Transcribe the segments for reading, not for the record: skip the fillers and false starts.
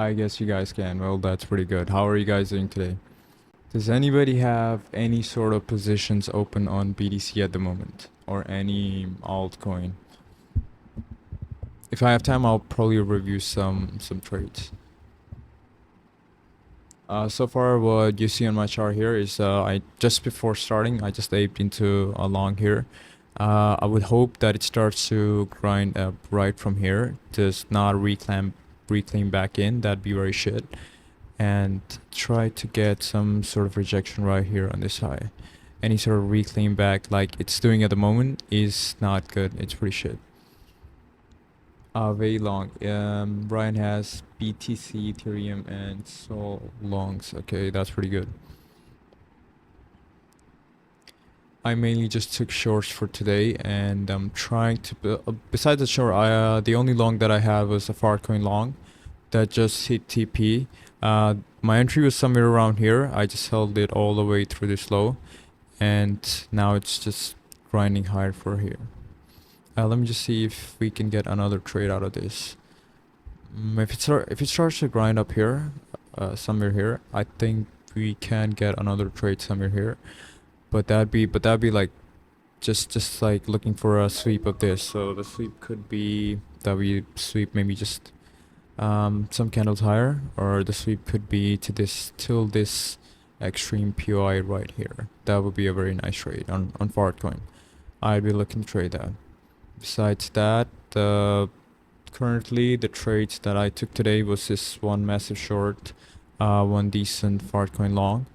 I guess you guys can. Well, that's pretty good. How are you guys doing today? Does anybody have any sort of positions open on BTC at the moment? Or any altcoin? If I have time, I'll probably review some trades. So far, what you see on my chart here is I just before starting, I just aped into a long here. I would hope that it starts to grind up right from here, does not reclaim back in. That'd be very shit. And try to get some sort of rejection right here on this high. Any sort of reclaim back like it's doing at the moment is not good. It's pretty shit. Very long. Brian has BTC, Ethereum, and Sol longs. Okay, that's pretty good. I mainly just took shorts for today, and I'm trying to. Besides the short, the only long that I had was a Farcoin long that just hit TP. My entry was somewhere around here. I just held it all the way through this low, and now it's just grinding higher for here. Let me just see if we can get another trade out of this. If it starts to grind up here, somewhere here, I think we can get another trade somewhere here. But that'd be like just like looking for a sweep of this. So the sweep could be that we sweep maybe just some candles higher, or the sweep could be to this till this extreme POI right here. That would be a very nice trade on Fartcoin. I'd be looking to trade that. Besides that, currently the trades that I took today was this one massive short, one decent Fartcoin long,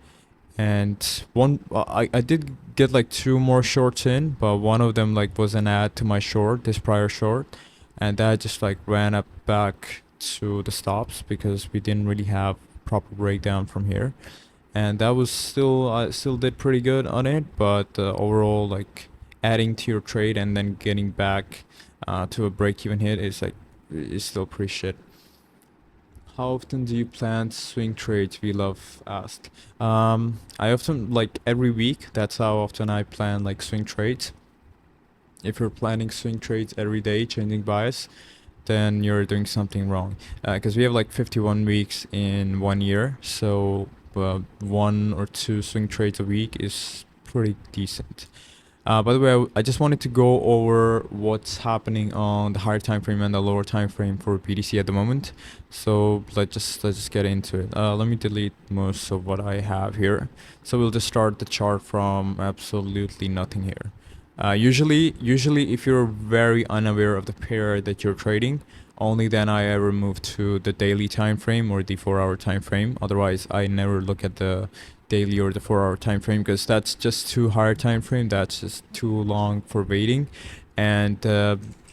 and one I did get like two more shorts in, but one of them like was an add to my short, this prior short, and that just like ran up back to the stops because we didn't really have proper breakdown from here, and that was still I still did pretty good on it, but overall like adding to your trade and then getting back to a break-even hit is still pretty shit. How often do you plan swing trades? We love asked. I often like every week. That's how often I plan like swing trades. If you're planning swing trades every day, changing bias, then you're doing something wrong. Because we have like 51 weeks in 1 year, so one or two swing trades a week is pretty decent. By the way, I just wanted to go over what's happening on the higher time frame and the lower time frame for BTC at the moment. So let's just get into it. Let me delete most of what I have here. So we'll just start the chart from absolutely nothing here. Usually if you're very unaware of the pair that you're trading, only then I ever move to the daily time frame or the 4-hour time frame. Otherwise, I never look at the daily or the 4-hour time frame because that's just too high time frame. That's just too long for waiting, and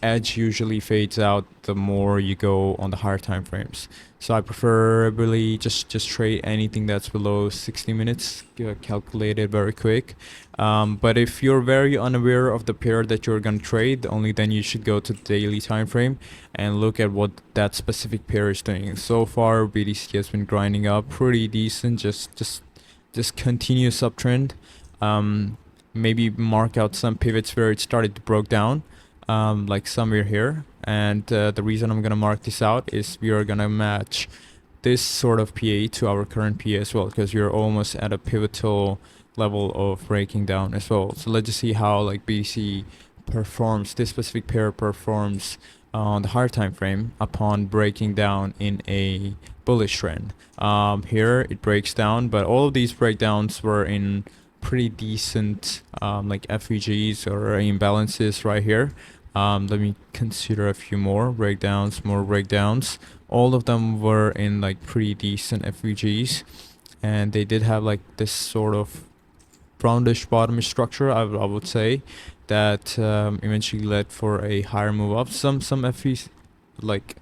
edge usually fades out the more you go on the higher time frames. So I preferably just trade anything that's below 60 minutes, calculate it very quick. But if you're very unaware of the pair that you're gonna trade, only then you should go to the daily time frame and look at what that specific pair is doing. So far, BTC has been grinding up pretty decent, just continuous uptrend. Maybe mark out some pivots where it started to broke down, like somewhere here. And the reason I'm gonna mark this out is we are gonna match this sort of PA to our current PA as well, because you're almost at a pivotal level of breaking down as well. So let's just see how like BTC performs, this specific pair performs on the higher time frame upon breaking down in a bullish trend. Here it breaks down, but all of these breakdowns were in pretty decent like FVGs or imbalances right here. Let me consider a few more breakdowns. All of them were in like pretty decent FVGs, and they did have like this sort of roundish bottom structure, I would say, that eventually led for a higher move up. Some FVs like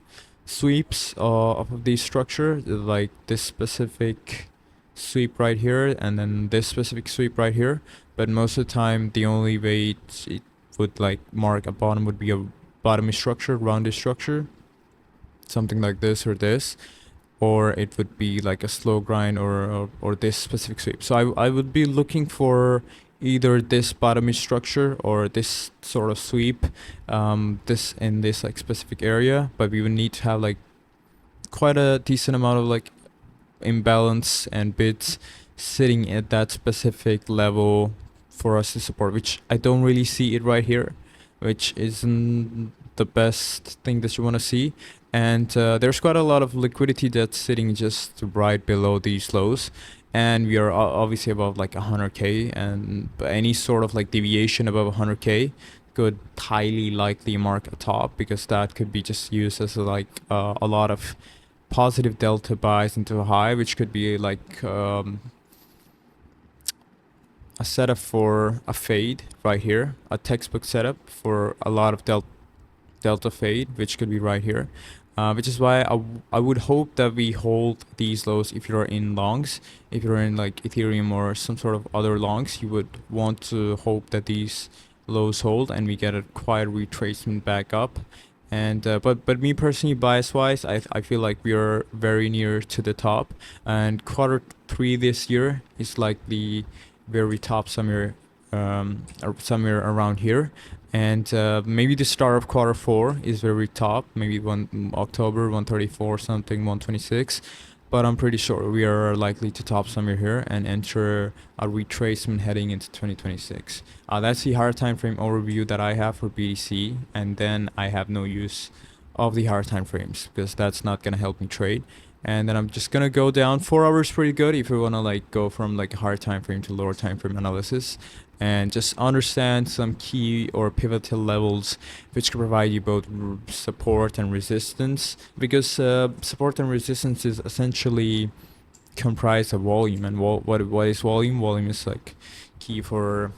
sweeps off of the structure, like this specific sweep right here and then this specific sweep right here, but most of the time the only way it would like mark a bottom would be a bottom structure, rounded structure, something like this or this, or it would be like a slow grind or this specific sweep. So I would be looking for either this bottom structure or this sort of sweep, this in this like specific area, but we would need to have like quite a decent amount of like imbalance and bids sitting at that specific level for us to support, which I don't really see it right here, which isn't the best thing that you want to see. And there's quite a lot of liquidity that's sitting just right below these lows, and we are obviously above like 100k, and any sort of like deviation above 100k could highly likely mark a top, because that could be just used as like a lot of positive delta buys into a high, which could be like a setup for a fade right here, a textbook setup for a lot of delta fade, which could be right here. Which is why I would hope that we hold these lows if you're in longs. If you're in like Ethereum or some sort of other longs, you would want to hope that these lows hold and we get a quiet retracement back up. And but me personally, bias wise, I feel like we are very near to the top, and quarter 3 this year is like the very top somewhere or somewhere around here. And maybe the start of quarter 4 is very top, maybe October 134 something, 126, but I'm pretty sure we are likely to top somewhere here and enter a retracement heading into 2026. That's the higher time frame overview that I have for BTC, and then I have no use of the higher time frames because that's not gonna help me trade. And then I'm just gonna go down 4 hours, pretty good if you wanna like go from like a higher time frame to lower time frame analysis, and just understand some key or pivotal levels which can provide you both support and resistance, because support and resistance is essentially comprised of volume. And what is volume? Volume is like key for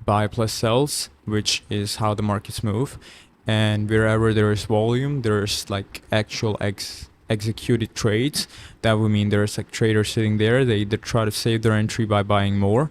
buy plus sells, which is how the markets move. And wherever there is volume, there's like actual executed trades. That would mean there's like traders sitting there, they either try to save their entry by buying more,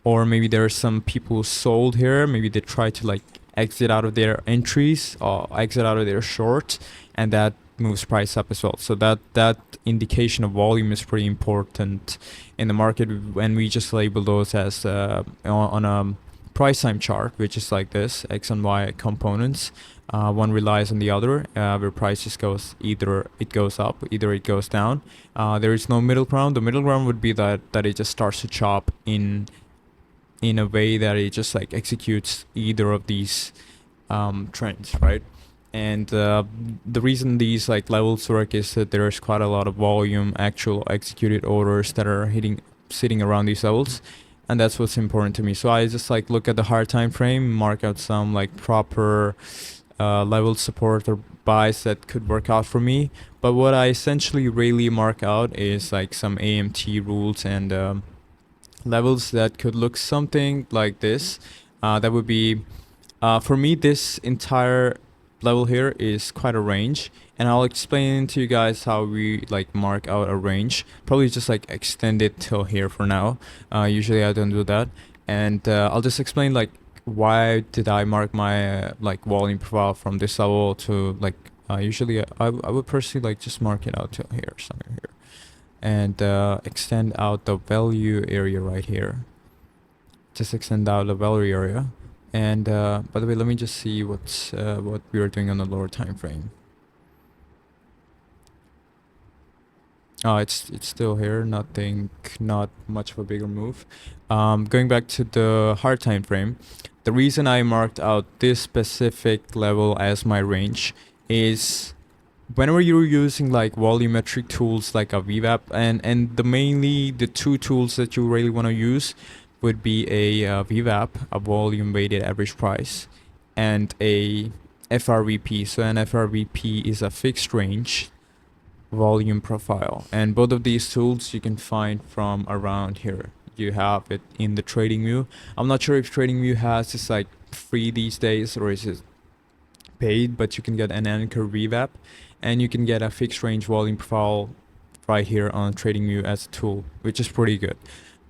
or maybe there are some people who sold here, maybe they try to like exit out of their entries or exit out of their short, and that moves price up as well. So that indication of volume is pretty important in the market, and we just label those as on a price time chart, which is like this, X and Y components. One relies on the other, where price just goes, either it goes up, either it goes down. There is no middle ground. The middle ground would be that it just starts to chop in a way that it just like executes either of these trends, right? And the reason these like levels work is that there's quite a lot of volume, actual executed orders that are sitting around these levels, and that's what's important to me. So I just like look at the higher time frame, mark out some like proper level support or buys that could work out for me. But what I essentially really mark out is like some AMT rules and levels that could look something like this. That would be for me, this entire level here is quite a range, and I'll explain to you guys how we like mark out a range. Probably just like extend it till here for now. Usually I don't do that, and I'll just explain like why did I mark my like volume profile from this level to like usually I would personally like just mark it out till here, somewhere here, and extend out the value area right here. Just extend out the value area. And by the way, let me just see what we are doing on the lower time frame. It's still here, not much of a bigger move. Going back to the hard time frame, the reason I marked out this specific level as my range is whenever you're using like volumetric tools like a VWAP, and mainly the two tools that you really want to use would be a VWAP, a volume weighted average price, and a FRVP. So an FRVP is a fixed range volume profile, and both of these tools you can find from around here. You have it in the TradingView. I'm not sure if TradingView has this like free these days or is it paid, but you can get an anchor VWAP, and you can get a fixed range volume profile right here on TradingView as a tool, which is pretty good.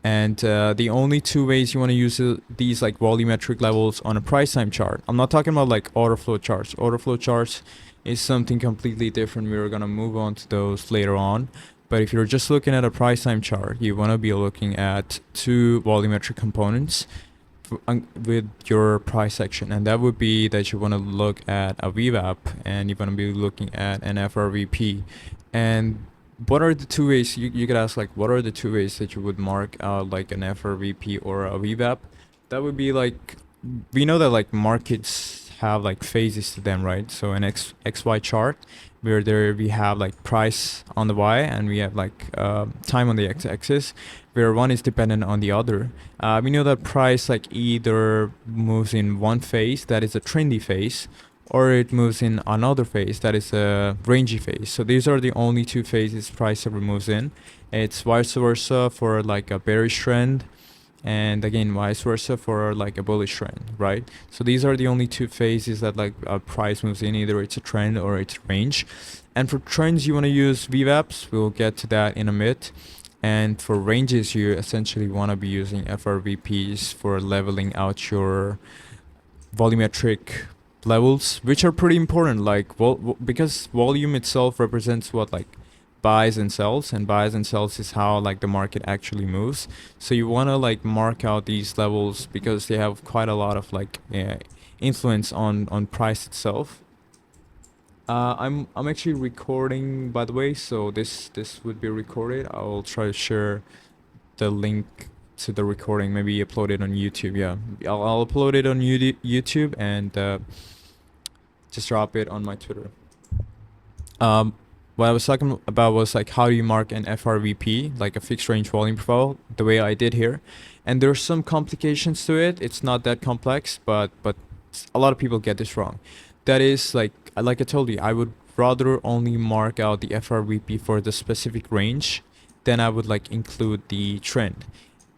And the only two ways you want to use these like volumetric levels on a price time chart. I'm not talking about like order flow charts. Order flow charts is something completely different. We're gonna move on to those later on. But if you're just looking at a price time chart, you want to be looking at two volumetric components with your price action, and that would be that you want to look at a VWAP and you want to be looking at an FRVP. And what are the two ways you could ask, like, what are the two ways that you would mark out like an FRVP or a VWAP? That would be like, we know that like markets have like phases to them, right? So an XY chart where there we have like price on the Y and we have like time on the X-axis, where one is dependent on the other. We know that price like either moves in one phase, that is a trendy phase, or it moves in another phase, that is a rangy phase. So these are the only two phases price ever moves in. It's vice versa for like a bearish trend, and again vice versa for like a bullish trend, right? So these are the only two phases that like a price moves in, either it's a trend or it's range. And for trends you want to use VWAPs, we'll get to that in a minute. And for ranges you essentially want to be using FRVPs for leveling out your volumetric levels, which are pretty important, like because volume itself represents what, like buys and sells, and buys and sells is how like the market actually moves. So you want to like mark out these levels because they have quite a lot of like influence on price itself. I'm actually recording, by the way, so this would be recorded. I'll try to share the link to the recording, maybe upload it on YouTube. Yeah, I'll upload it on YouTube and just drop it on my Twitter. What I was talking about was like how do you mark an FRVP, like a fixed range volume profile, the way I did here. And there's some complications to it. It's not that complex, but a lot of people get this wrong. That is like I told you, I would rather only mark out the FRVP for the specific range than I would like include the trend.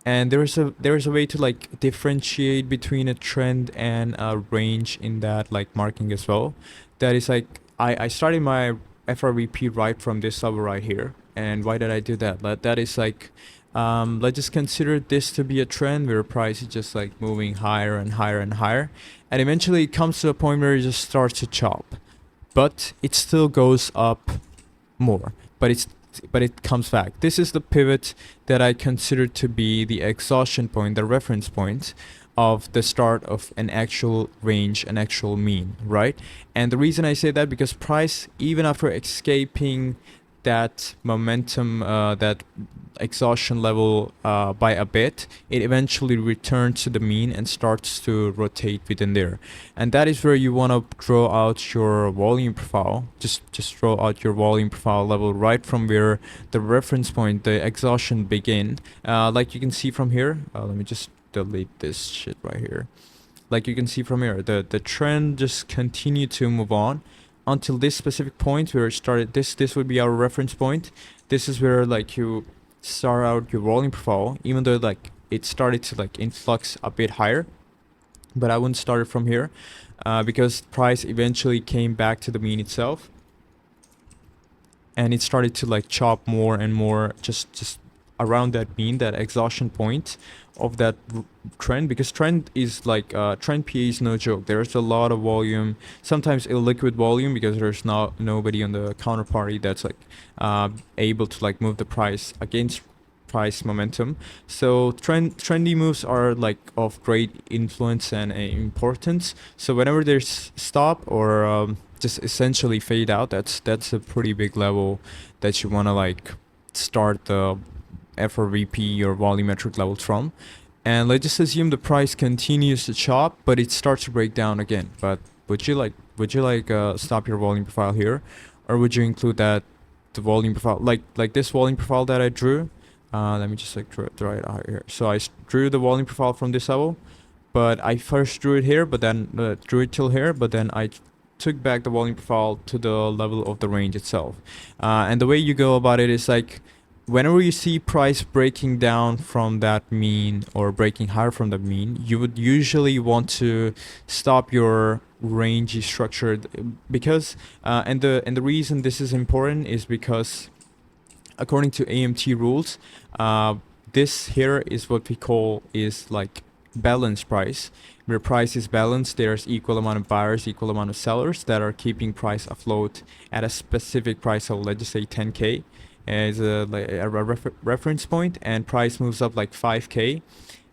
And there's a way to like differentiate between a trend and a range in that like marking as well. That is like I started my FRVP right from this level right here. And why did I do that? That is like let's just consider this to be a trend where price is just like moving higher and higher and higher, and eventually it comes to a point where it just starts to chop, but it still goes up more, but it comes back. This is the pivot that I consider to be the exhaustion point, the reference point of the start of an actual range, an actual mean, right? And the reason I say that, because price, even after escaping that momentum, that exhaustion level by a bit, it eventually returns to the mean and starts to rotate within there. And that is where you want to draw out your volume profile. Just draw out your volume profile level right from where the reference point, the exhaustion begin. Like you can see from here, let me just delete this shit right here. Like you can see from here, the trend just continued to move on until this specific point where it started. This would be our reference point. This is where like you start out your volume profile, even though like it started to like influx a bit higher, but I wouldn't start it from here because price eventually came back to the mean itself, and it started to like chop more and more just around that mean, that exhaustion point of that trend. Because trend is like trend PA is no joke. There's a lot of volume, sometimes illiquid volume, because there's nobody on the counterparty that's like able to like move the price against price momentum. So trendy moves are like of great influence and importance. So whenever there's stop or just essentially fade out, that's a pretty big level that you want to like start the FRVP or volumetric levels from. And let's just assume the price continues to chop, but it starts to break down again. But would you like stop your volume profile here, or would you include that the volume profile like this volume profile that I drew? Let me just like draw it out here. So I drew the volume profile from this level, but I first drew it here, but then drew it till here, but then I took back the volume profile to the level of the range itself. And the way you go about it is like, whenever you see price breaking down from that mean or breaking higher from the mean, you would usually want to stop your range structure, because and the reason this is important is because according to AMT rules, this here is what we call is like balanced price. Where price is balanced, there's equal amount of buyers, equal amount of sellers that are keeping price afloat at a specific price level. Let's just say 10K as a reference point, and price moves up like 5K,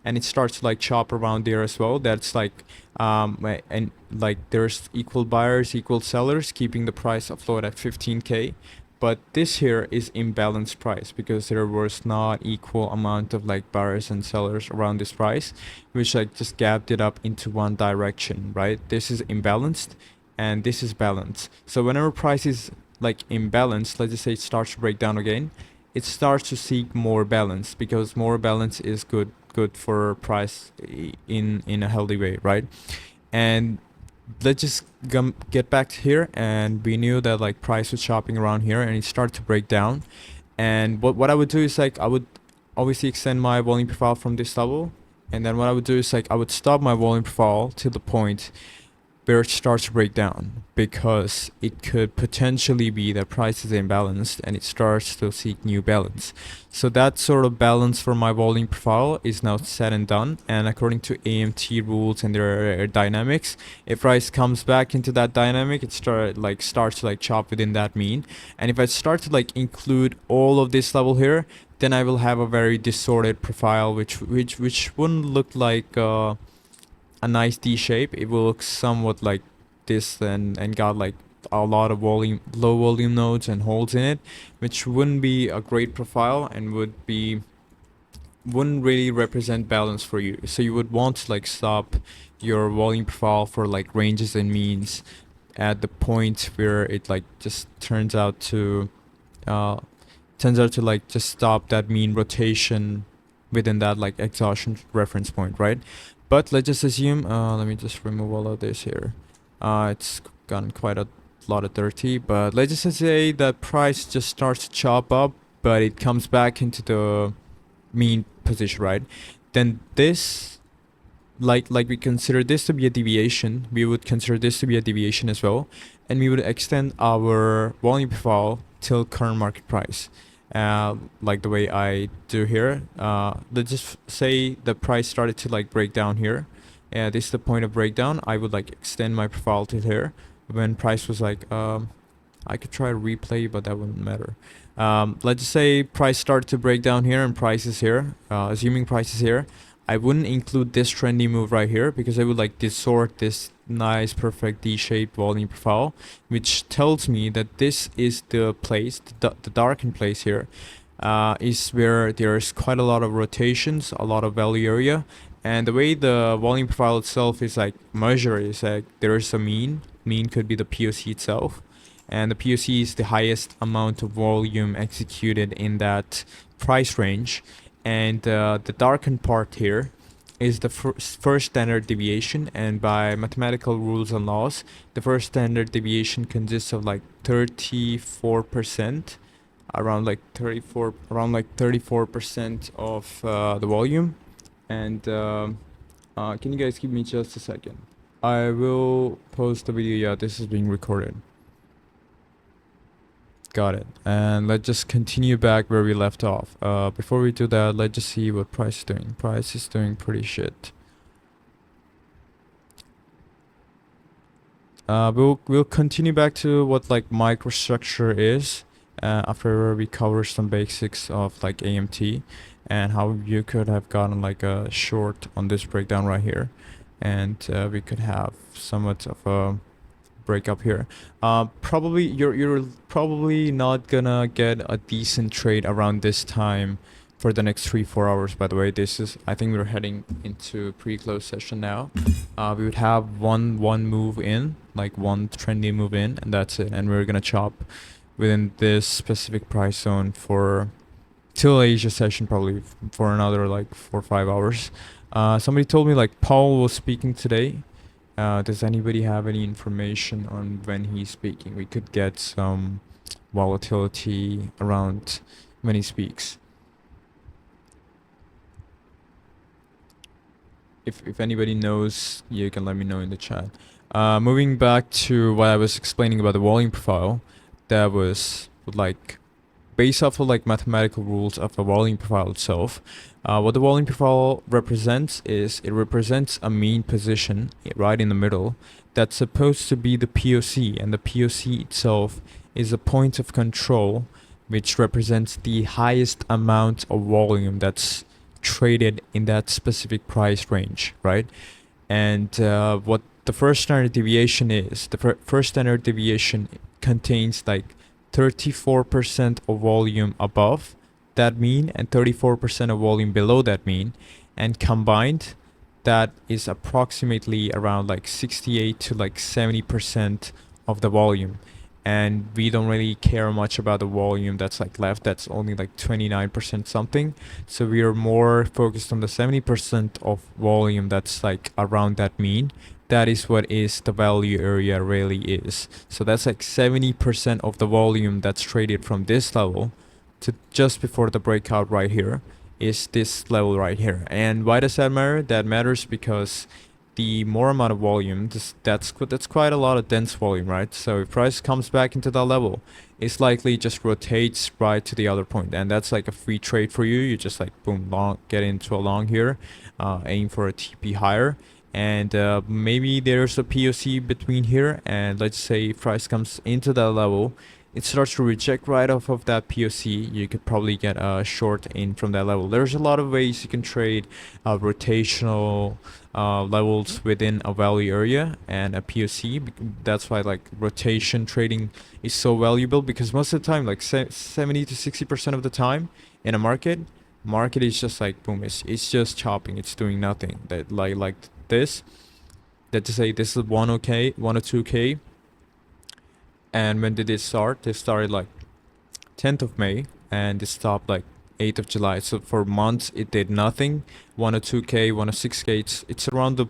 and it starts to like chop around there as well. That's like and like there's equal buyers, equal sellers keeping the price afloat at 15K. but this here is imbalanced price because there was not equal amount of like buyers and sellers around this price, which like just gapped it up into one direction, right? This is imbalanced and this is balanced. So whenever price is like imbalanced, let's just say it starts to break down again, it starts to seek more balance because more balance is good for price in a healthy way, right? And let's just get back to here, and we knew that like price was shopping around here and it started to break down. And what I would do is like I would obviously extend my volume profile from this level, and then what I would do is like I would stop my volume profile to the point where it starts to break down, because it could potentially be that price is imbalanced and it starts to seek new balance. So that sort of balance for my volume profile is now set and done, and according to AMT rules and their dynamics, if price comes back into that dynamic, it starts to like chop within that mean. And if I start to like include all of this level here, then I will have a very distorted profile, which wouldn't look like a nice D shape. It will look somewhat like this, and got like a lot of low volume nodes and holes in it, which wouldn't be a great profile and wouldn't really represent balance for you. So you would want to like stop your volume profile for like ranges and means at the point where it like just turns out to like just stop that mean rotation within that like exhaustion reference point, right? But let's just assume, let me just remove all of this here. It's gotten quite a lot of dirty, but let's just say that price just starts to chop up, but it comes back into the mean position, right? Then this, like we consider this to be a deviation, we would consider this to be a deviation as well, and we would extend our volume profile till current market price. Like the way I do here. Let's just say the price started to like break down here. This is the point of breakdown. I would like extend my profile to here when price was like I could try to replay, but that wouldn't matter. Let's just say price started to break down here and price is here. Assuming price is here, I wouldn't include this trendy move right here because I would like distort this nice perfect D-shaped volume profile, which tells me that this is the place, the darkened place here, is where there's quite a lot of rotations, a lot of value area. And the way the volume profile itself is like measured is like there is a mean could be the POC itself, and the POC is the highest amount of volume executed in that price range. And the darkened part here is the first standard deviation, and by mathematical rules and laws, the first standard deviation consists of like 34%, around like 34% of the volume. And can you guys give me just a second? I will post the video. Yeah, this is being recorded. Got it. And let's just continue back where we left off. Before we do that, let's just see what price is doing. Price is doing pretty shit. We'll continue back to what like microstructure is after we cover some basics of like AMT and how you could have gotten like a short on this breakdown right here, and we could have somewhat of a break up here. Probably you're probably not gonna get a decent trade around this time for the next 3-4 hours. By the way, this is, I think we're heading into pre-close session now. We would have one move in, like one trendy move in, and that's it. And we're gonna chop within this specific price zone for till Asia session, probably for another like 4 or 5 hours. Somebody told me like Paul was speaking today. Does anybody have any information on when he's speaking? We could get some volatility around when he speaks. If anybody knows, you can let me know in the chat. Moving back to what I was explaining about the volume profile, that was like based off of like mathematical rules of the volume profile itself. What the volume profile represents is it represents a mean position right in the middle that's supposed to be the POC, and the POC itself is a point of control which represents the highest amount of volume that's traded in that specific price range, right? And what the first standard deviation is, the first standard deviation contains like 34% of volume above that mean and 34% of volume below that mean, and combined that is approximately around like 68 to like 70% of the volume. And we don't really care much about the volume that's like left, that's only like 29% something. So we are more focused on the 70% of volume that's like around that mean. That is what is the value area really is. So that's like 70% of the volume that's traded from this level to just before the breakout right here is this level right here. And why does that matter? That matters because the more amount of volume, that's quite a lot of dense volume, right? So if price comes back into that level, it's likely just rotates right to the other point, and that's like a free trade for you. You just like boom, long, get into a long here, aim for a TP higher, and maybe there's a POC between here, and let's say if price comes into that level, it starts to reject right off of that POC, you could probably get a short in from that level. There's a lot of ways you can trade rotational levels within a value area and a POC. That's why like rotation trading is so valuable, because most of the time, like 70 to 60% of the time in a market is just like boom, it's just chopping, it's doing nothing. That like this, let's say this is 1 or 2k. And when did it start? It started like 10th of May and it stopped like 8th of July. So for months it did nothing. 1 or 2k, 1 or 6k, it's around the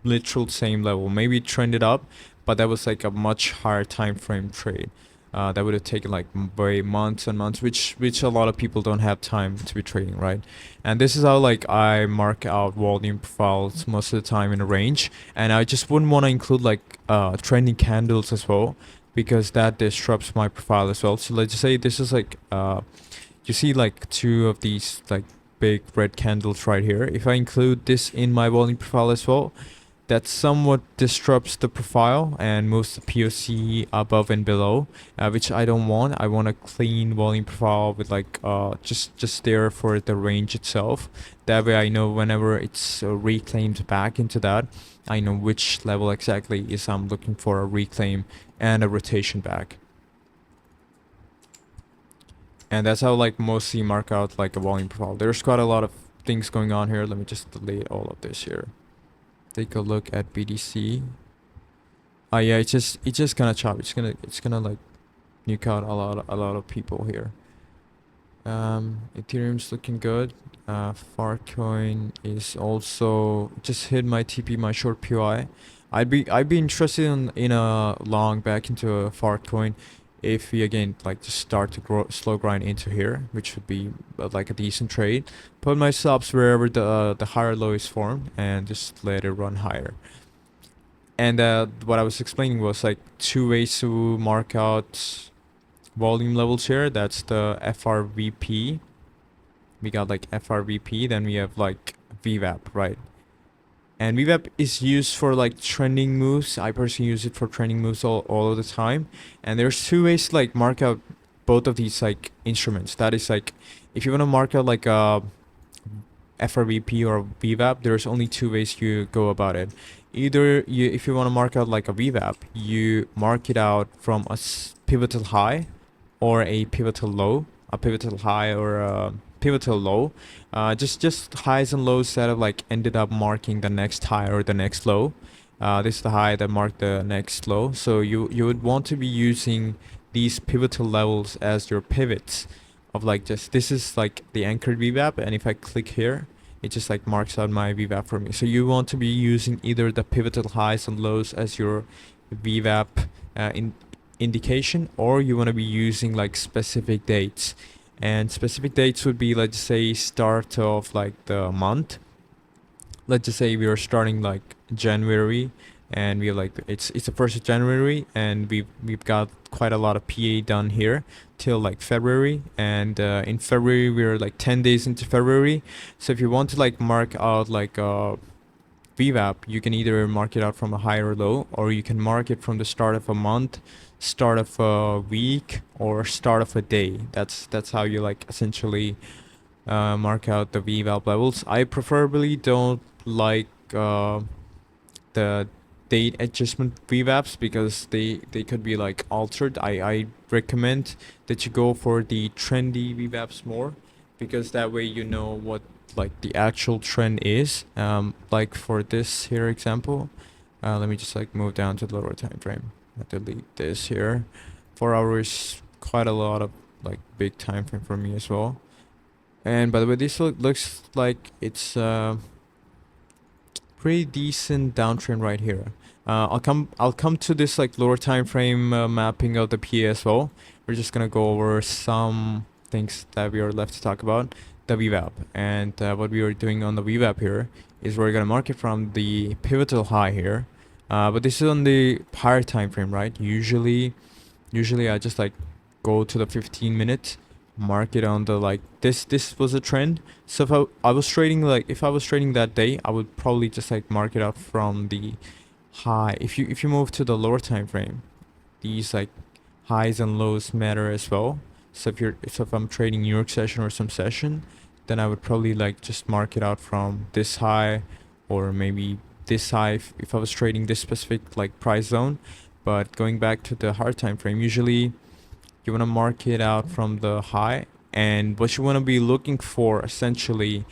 literal same level. Maybe it trended up, but that was like a much higher time frame trade. That would have taken like very months and months, which a lot of people don't have time to be trading, right? And this is how like I mark out volume profiles most of the time in a range, and I just wouldn't want to include like trending candles as well, because that disrupts my profile as well. So let's just say this is like you see like two of these like big red candles right here. If I include this in my volume profile as well, that somewhat disrupts the profile and moves the POC above and below, which I don't want. I want a clean volume profile with like just there for the range itself. That way I know whenever it's reclaimed back into that, I know which level exactly is I'm looking for a reclaim and a rotation back. And that's how like mostly mark out like a volume profile. There's quite a lot of things going on here. Let me just delete all of this here. Take a look at BTC. Yeah, it's just gonna chop. It's gonna like nuke out a lot of people here. Ethereum's looking good. Farcoin is also just hit my TP, my short POI. I'd be interested in a long back into a Farcoin if we again like just start to slow grind into here, which would be like a decent trade. Put my stops wherever the higher low is formed and just let it run higher. And what I was explaining was like two ways to mark out volume levels here. That's the FRVP. We got like FRVP, then we have like VWAP, right? And VWAP is used for like trending moves. I personally use it for trending moves all of the time. And there's two ways to like mark out both of these like instruments. That is like, if you want to mark out like a FRVP or VWAP, there's only two ways you go about it. Either if you want to mark out like a VWAP, you mark it out from a pivotal high or a pivotal low, a pivotal high or a pivotal low, just highs and lows that have like ended up marking the next high or the next low. This is the high that marked the next low. So you would want to be using these pivotal levels as your pivots of like, just this is like the anchored VWAP, and if I click here, it just like marks out my VWAP for me. So you want to be using either the pivotal highs and lows as your VWAP indication, or you want to be using like specific dates. And specific dates would be, let's say, start of like the month. Let's just say we are starting like January, and we like it's the 1st of January, and we've got quite a lot of PA done here till like February, and in February we're like 10 days into February. So if you want to like mark out like a VWAP, you can either mark it out from a high or low, or you can mark it from the start of a month, start of a week, or start of a day. That's how you like essentially mark out the VWAP levels. I preferably don't like the date adjustment VWAPs because they could be like altered. I recommend that you go for the trendy VWAPs more, because that way you know what like the actual trend is. Like for this here example, let me just like move down to the lower time frame. I delete this here. 4 hours, quite a lot of like big time frame for me as well. And by the way, this looks like it's pretty decent downtrend right here. I'll come to this like lower time frame mapping of the PA as well. We're just gonna go over some things that we are left to talk about. The VWAP, and what we are doing on the VWAP here is we're gonna mark it from the pivotal high here. But this is on the higher time frame, right? Usually I just like go to the 15-minute, mark it on the like this was a trend. So if I was trading, like if I was trading that day, I would probably just like mark it out from the high. If you move to the lower time frame, these like highs and lows matter as well. So if I'm trading New York session or some session, then I would probably like just mark it out from this high, or maybe this high if I was trading this specific like price zone. But going back to the hard time frame, usually you want to mark it out from the high, and what you want to be looking for essentially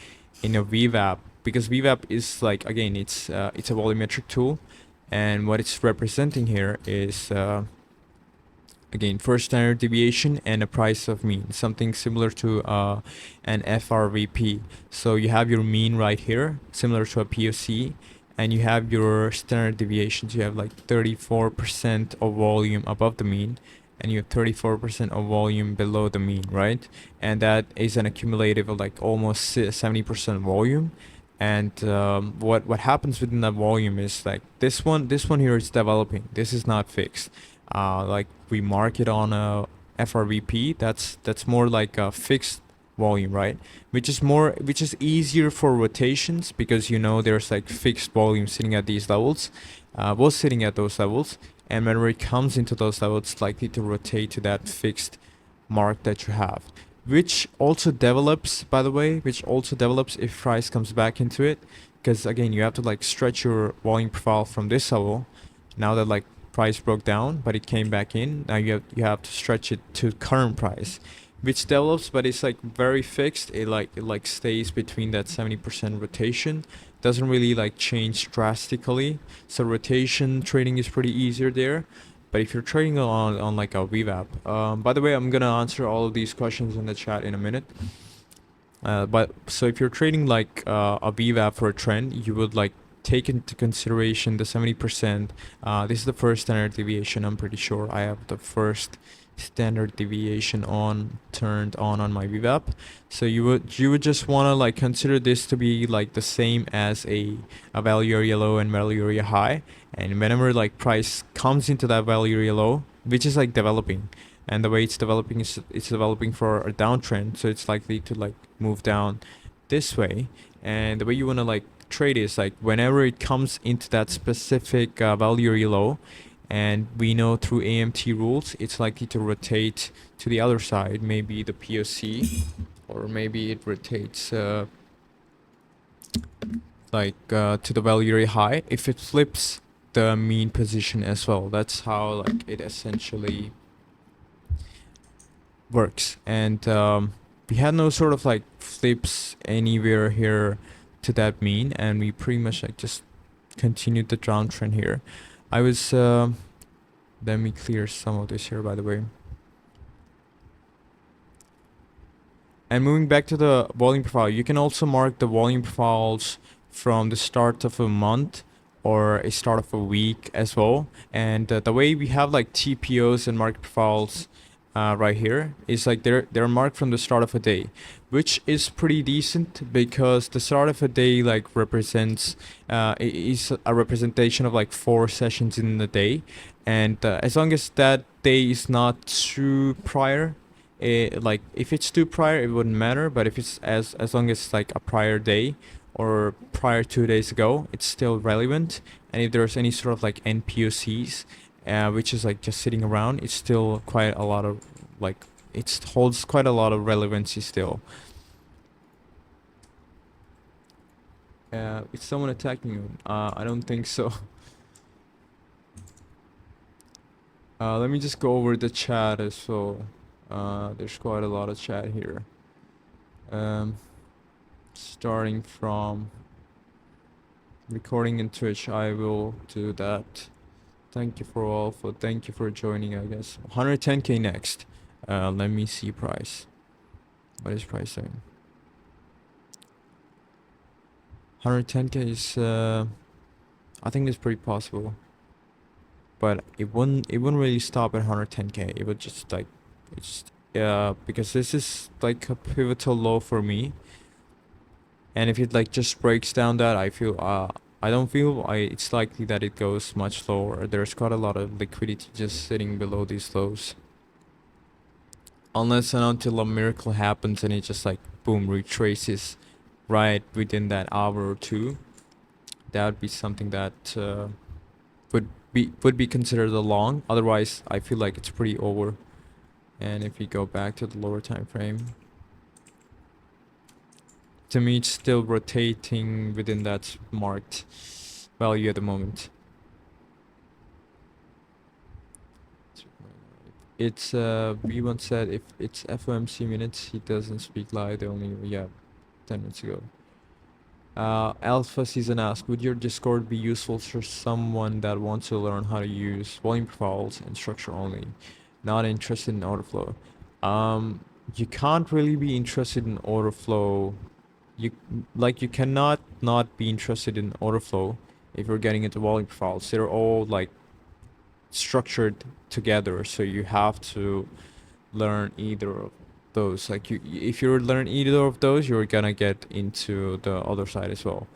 in a VWAP, because VWAP is like, again, it's a volumetric tool, and what it's representing here is again, first standard deviation and a price of mean, something similar to an FRVP. So you have your mean right here, similar to a POC, and you have your standard deviations. You have like 34% of volume above the mean, and you have 34% of volume below the mean, right? And that is an accumulative of like almost 70% volume. And what happens within that volume is like this one here is developing. This is not fixed. Like we mark it on a FRVP, that's more like a fixed volume, right? Which is easier for rotations, because you know there's like fixed volume sitting at these levels, was sitting at those levels, and whenever it comes into those levels, it's likely to rotate to that fixed mark that you have, which also develops, by the way, if price comes back into it, because again, you have to like stretch your volume profile from this level. Now that like price broke down, but it came back in, now you have to stretch it to current price, which develops, but it's like very fixed. It like stays between that 70% rotation, doesn't really like change drastically. So rotation trading is pretty easier there. But if you're trading on like a VWAP, by the way, I'm gonna answer all of these questions in the chat in a minute. But so if you're trading like a VWAP for a trend, you would like take into consideration the 70%. This is the first standard deviation. I'm pretty sure I have the first standard deviation turned on my VWAP. So you would just want to like consider this to be like the same as a value area low and value area high. And whenever like price comes into that value area low, which is like developing, and the way it's developing is it's developing for a downtrend, so it's likely to like move down this way. And the way you want to like trade is like whenever it comes into that specific value area low, and we know through AMT rules it's likely to rotate to the other side, maybe the POC, or maybe it rotates to the value area high if it flips the mean position as well. That's how like it essentially works. And we had no sort of like flips anywhere here to that mean, and we pretty much like just continued the downtrend here. I was let me clear some of this here, by the way. And moving back to the volume profile, you can also mark the volume profiles from the start of a month or a start of a week as well. And the way we have like TPOs and market profiles right here is like they're marked from the start of a day, which is pretty decent, because the start of a day like represents is a representation of like 4 sessions in the day. And as long as that day is not too prior, like if it's too prior it wouldn't matter, but if it's as long as it's like a prior day or prior 2 days ago, it's still relevant. And if there's any sort of like NPOCs which is like just sitting around, it's still quite a lot of like, it holds quite a lot of relevancy still. Is someone attacking you? I don't think so. Let me just go over the chat as well. There's quite a lot of chat here. Um, Starting from recording in Twitch, I will do that. Thank you thank you for joining, I guess. 110k next. Let me see price. What is price saying? 110k is I think it's pretty possible. But it wouldn't really stop at 110k. It would just like it's because this is like a pivotal low for me. And if it like just breaks down that, I don't feel it's likely that it goes much lower. There's quite a lot of liquidity just sitting below these lows. Unless and until a miracle happens and it just like boom retraces right within that hour or two, that would be something that would be considered a long. Otherwise, I feel like it's pretty over. And if we go back to the lower time frame, to me it's still rotating within that marked value at the moment. It's V1 said if it's FOMC minutes, he doesn't speak live. They only 10 minutes ago. Alpha Season asks, would your Discord be useful for someone that wants to learn how to use volume profiles and structure only, not interested in order flow? You can't really be interested in order flow. You cannot not be interested in order flow if you're getting into volume profiles. They're all like structured together, so you have to learn either of those. Like if you learn either of those, you're gonna get into the other side as well.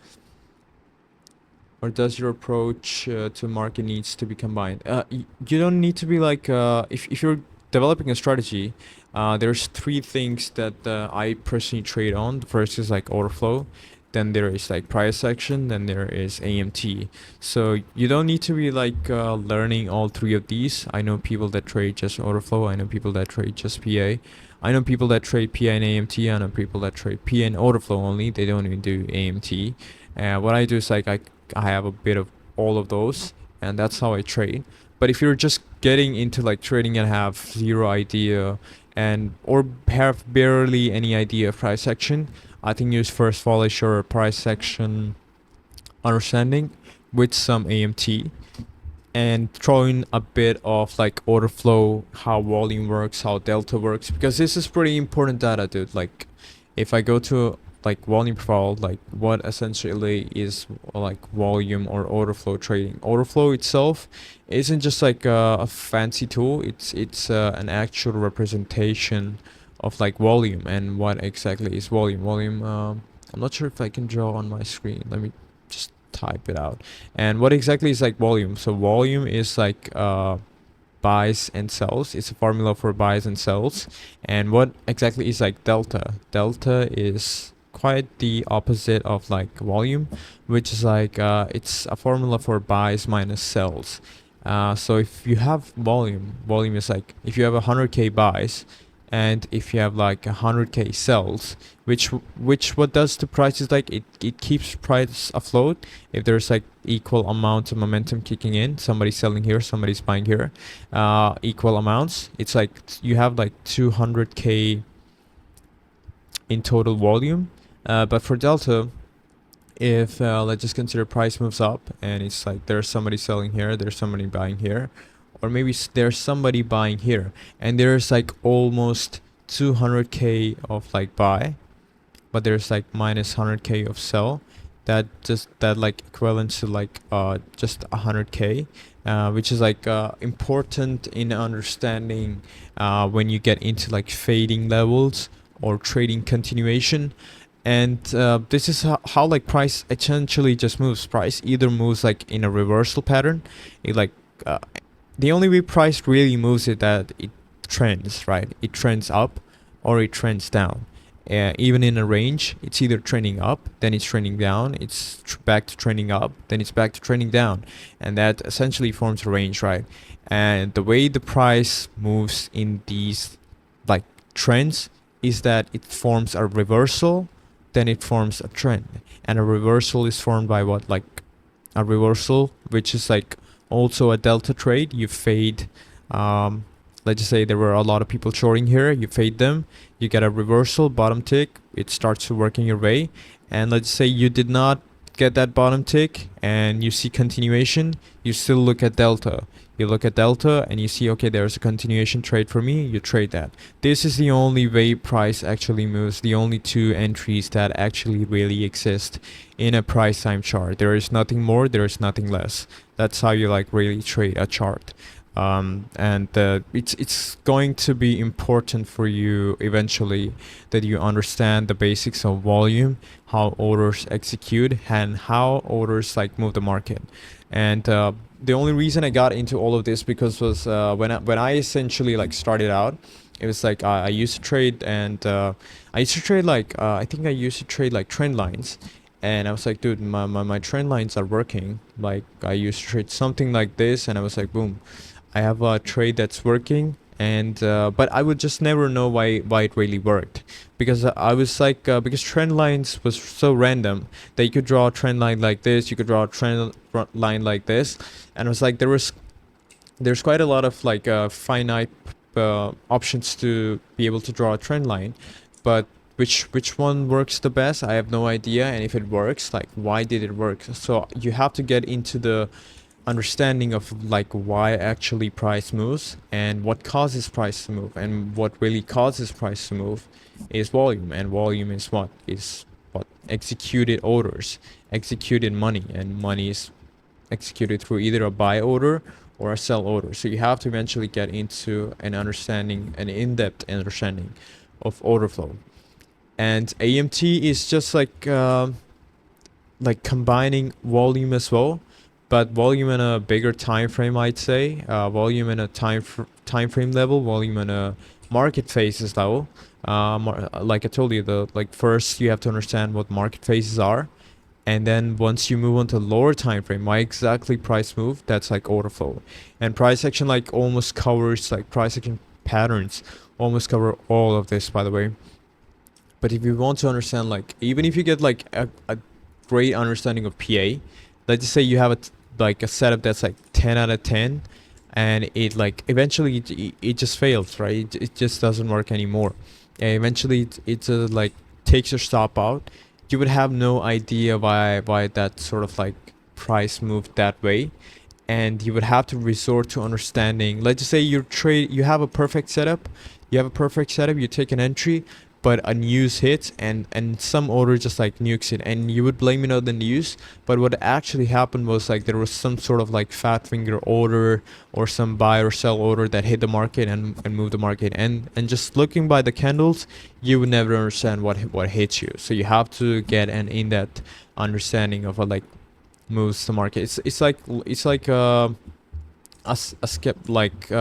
Or does your approach to market needs to be combined? You don't need to be like if you're developing a strategy, there's three things that I personally trade on. The first is like order flow, then there is like price action, then there is AMT. So you don't need to be like learning all three of these. I know people that trade just order flow. I know people that trade just PA. I know people that trade PA and AMT. I know people that trade PA and order flow only. They don't even do AMT. What I do is like I have a bit of all of those, and that's how I trade. But if you're just getting into like trading and have zero idea or have barely any idea of price action, I think you first polish your price action understanding with some AMT and throw in a bit of like order flow, how volume works, how delta works, because this is pretty important data, dude. Like if I go to like volume profile, like what essentially is like volume or order flow trading. Order flow itself isn't just like a fancy tool. It's an actual representation of like volume. And what exactly is volume? I'm not sure if I can draw on my screen. Let me just type it out. And what exactly is like volume? So volume is like buys and sells. It's a formula for buys and sells. And what exactly is like delta? Delta is quite the opposite of like volume, which is like it's a formula for buys minus sells. So if you have volume is like if you have 100k buys and if you have like 100k sells, which what does to price is like it keeps price afloat. If there's like equal amount of momentum kicking in, somebody's selling here, somebody's buying here, equal amounts, it's like you have like 200k in total volume. But for delta, if let's just consider price moves up and it's like there's somebody selling here, there's somebody buying here, or maybe there's somebody buying here, and there's like almost 200k of like buy, but there's like minus 100k of sell, that like equivalent to like just 100k, which is like important in understanding when you get into like fading levels or trading continuation. And this is how like price essentially just moves. Price either moves like in a reversal pattern. It like the only way price really moves is that it trends, right? It trends up or it trends down. Even in a range, it's either trending up, then it's trending down, it's back to trending up, then it's back to trending down. And that essentially forms a range, right? And the way the price moves in these like trends is that it forms a reversal, then it forms a trend. And a reversal is formed by what? Like a reversal, which is like also a delta trade. You fade Um, let's just say there were a lot of people shorting here. You fade them, you get a reversal bottom tick. It starts to work in your way, and let's say you did not get that bottom tick and you see continuation. You still look at delta. You look at delta and you see, okay, there's a continuation trade for me. You trade that. This is the only way price actually moves. The only two entries that actually really exist in a price time chart. There is nothing more. There is nothing less. That's how you like really trade a chart. And it's going to be important for you eventually that you understand the basics of volume, how orders execute, and how orders like move the market. And the only reason I got into all of this because was when I essentially like started out, it was like I used to trade, and I used to trade like I think I used to trade like trend lines. And I was like, dude, my trend lines are working. Like I used to trade something like this, and I was like, boom, I have a trade that's working. And but I would just never know why it really worked, because I was like because trend lines was so random that you could draw a trend line like this, you could draw a trend line like this, and it was like there's quite a lot of like finite options to be able to draw a trend line, but which one works the best, I have no idea. And if it works, like why did it work? So you have to get into the understanding of like why actually price moves and what causes price to move, and what really causes price to move is volume. And volume is what executed orders, executed money, and money is executed through either a buy order or a sell order. So you have to eventually get into an understanding, an in-depth understanding of order flow. And AMT is just like combining volume as well, but volume in a bigger time frame, I'd say. Volume in a time frame level, volume in a market phases level. Like I told you, the like first you have to understand what market phases are, and then once you move on to lower time frame, why exactly price move, that's like order flow. And price action like almost covers, like price action patterns almost cover all of this, by the way. But if you want to understand, like even if you get like a great understanding of PA, let's just say you have like a setup that's like 10 out of 10, and it like eventually it just fails, right? It just doesn't work anymore. And eventually it like takes your stop out. You would have no idea why that sort of like price moved that way, and you would have to resort to understanding. Let's just say you have a perfect setup, you take an entry, but a news hits, and some order just like nukes it, and you would blame it on the news. But what actually happened was like there was some sort of like fat finger order or some buy or sell order that hit the market and moved the market. And just looking by the candles, you would never understand what hits you. So you have to get an in-depth understanding of what like moves the market. It's like a skip, like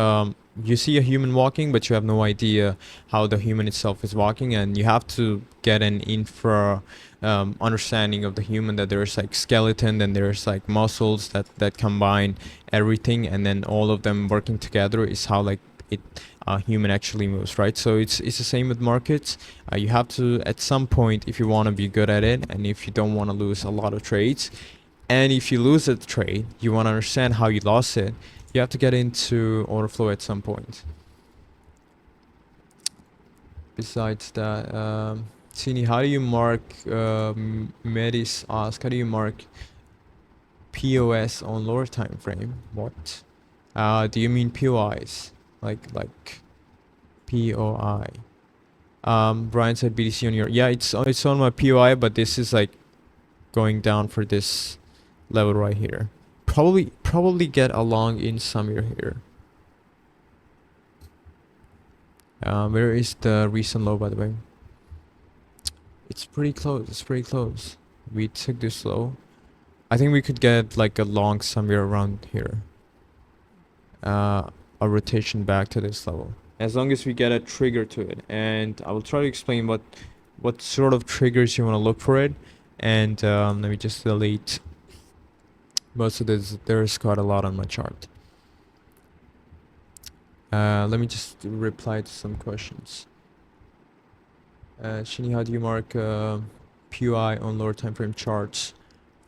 you see a human walking, but you have no idea how the human itself is walking, and you have to get an infra understanding of the human, that there's like skeleton, and there's like muscles that combine everything, and then all of them working together is how like it human actually moves, right? So it's the same with markets. You have to, at some point, if you want to be good at it, and if you don't want to lose a lot of trades, and if you lose a trade, you want to understand how you lost it, you have to get into order flow at some point. Besides that, Tini, how do you mark, Medis ask, how do you mark POS on lower time frame? What? Do you mean POIs? Like POI? Brian said BTC on your, yeah, it's on my POI, but this is like going down for this level right here. Probably get along in Samir here. Where is the recent low, by the way? It's pretty close. We took this low. I think we could get like a long somewhere around here. A rotation back to this level, as long as we get a trigger to it. And I will try to explain what sort of triggers you want to look for it. And let me just delete most of this. There's quite a lot on my chart. Let me just reply to some questions. Shini, how do you mark PUI on lower time frame charts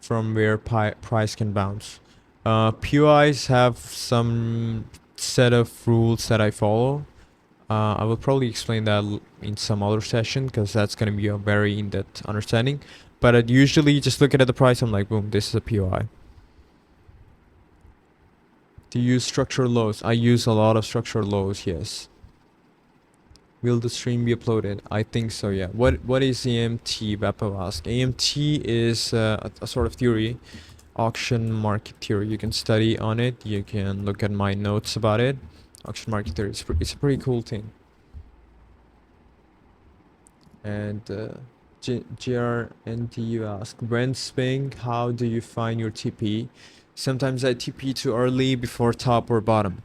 from where price can bounce? PUIs have some set of rules that I follow. I will probably explain that in some other session because that's going to be a very in-depth understanding. But I'd usually just look at the price. I'm like, boom, this is a POI. Do you use structural lows? I use a lot of structural lows, yes. Will the stream be uploaded? I think so, yeah. What is AMT? Beppo asked. AMT is a sort of theory, auction market theory. You can study on it. You can look at my notes about it. Auction market theory. It's a pretty cool thing. And GRNTU asked, when sping, how do you find your TP? Sometimes I TP too early before top or bottom.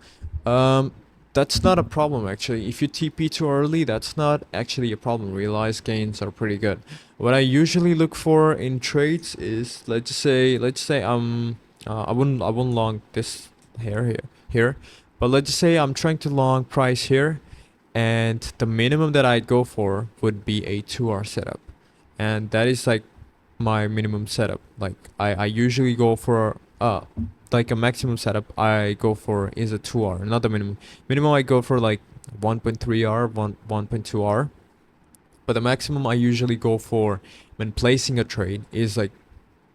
That's not a problem actually. If you TP too early, that's not actually a problem. Realized gains are pretty good. What I usually look for in trades is, let's say I wouldn't long this here, but let's just say I'm trying to long price here, and the minimum that I'd go for would be a 2R setup, and that is like my minimum setup. Like I usually go for like a maximum setup I go for is a 2R, not the minimum. Minimum I go for like 1.3R, 1.2R, but the maximum I usually go for when placing a trade is like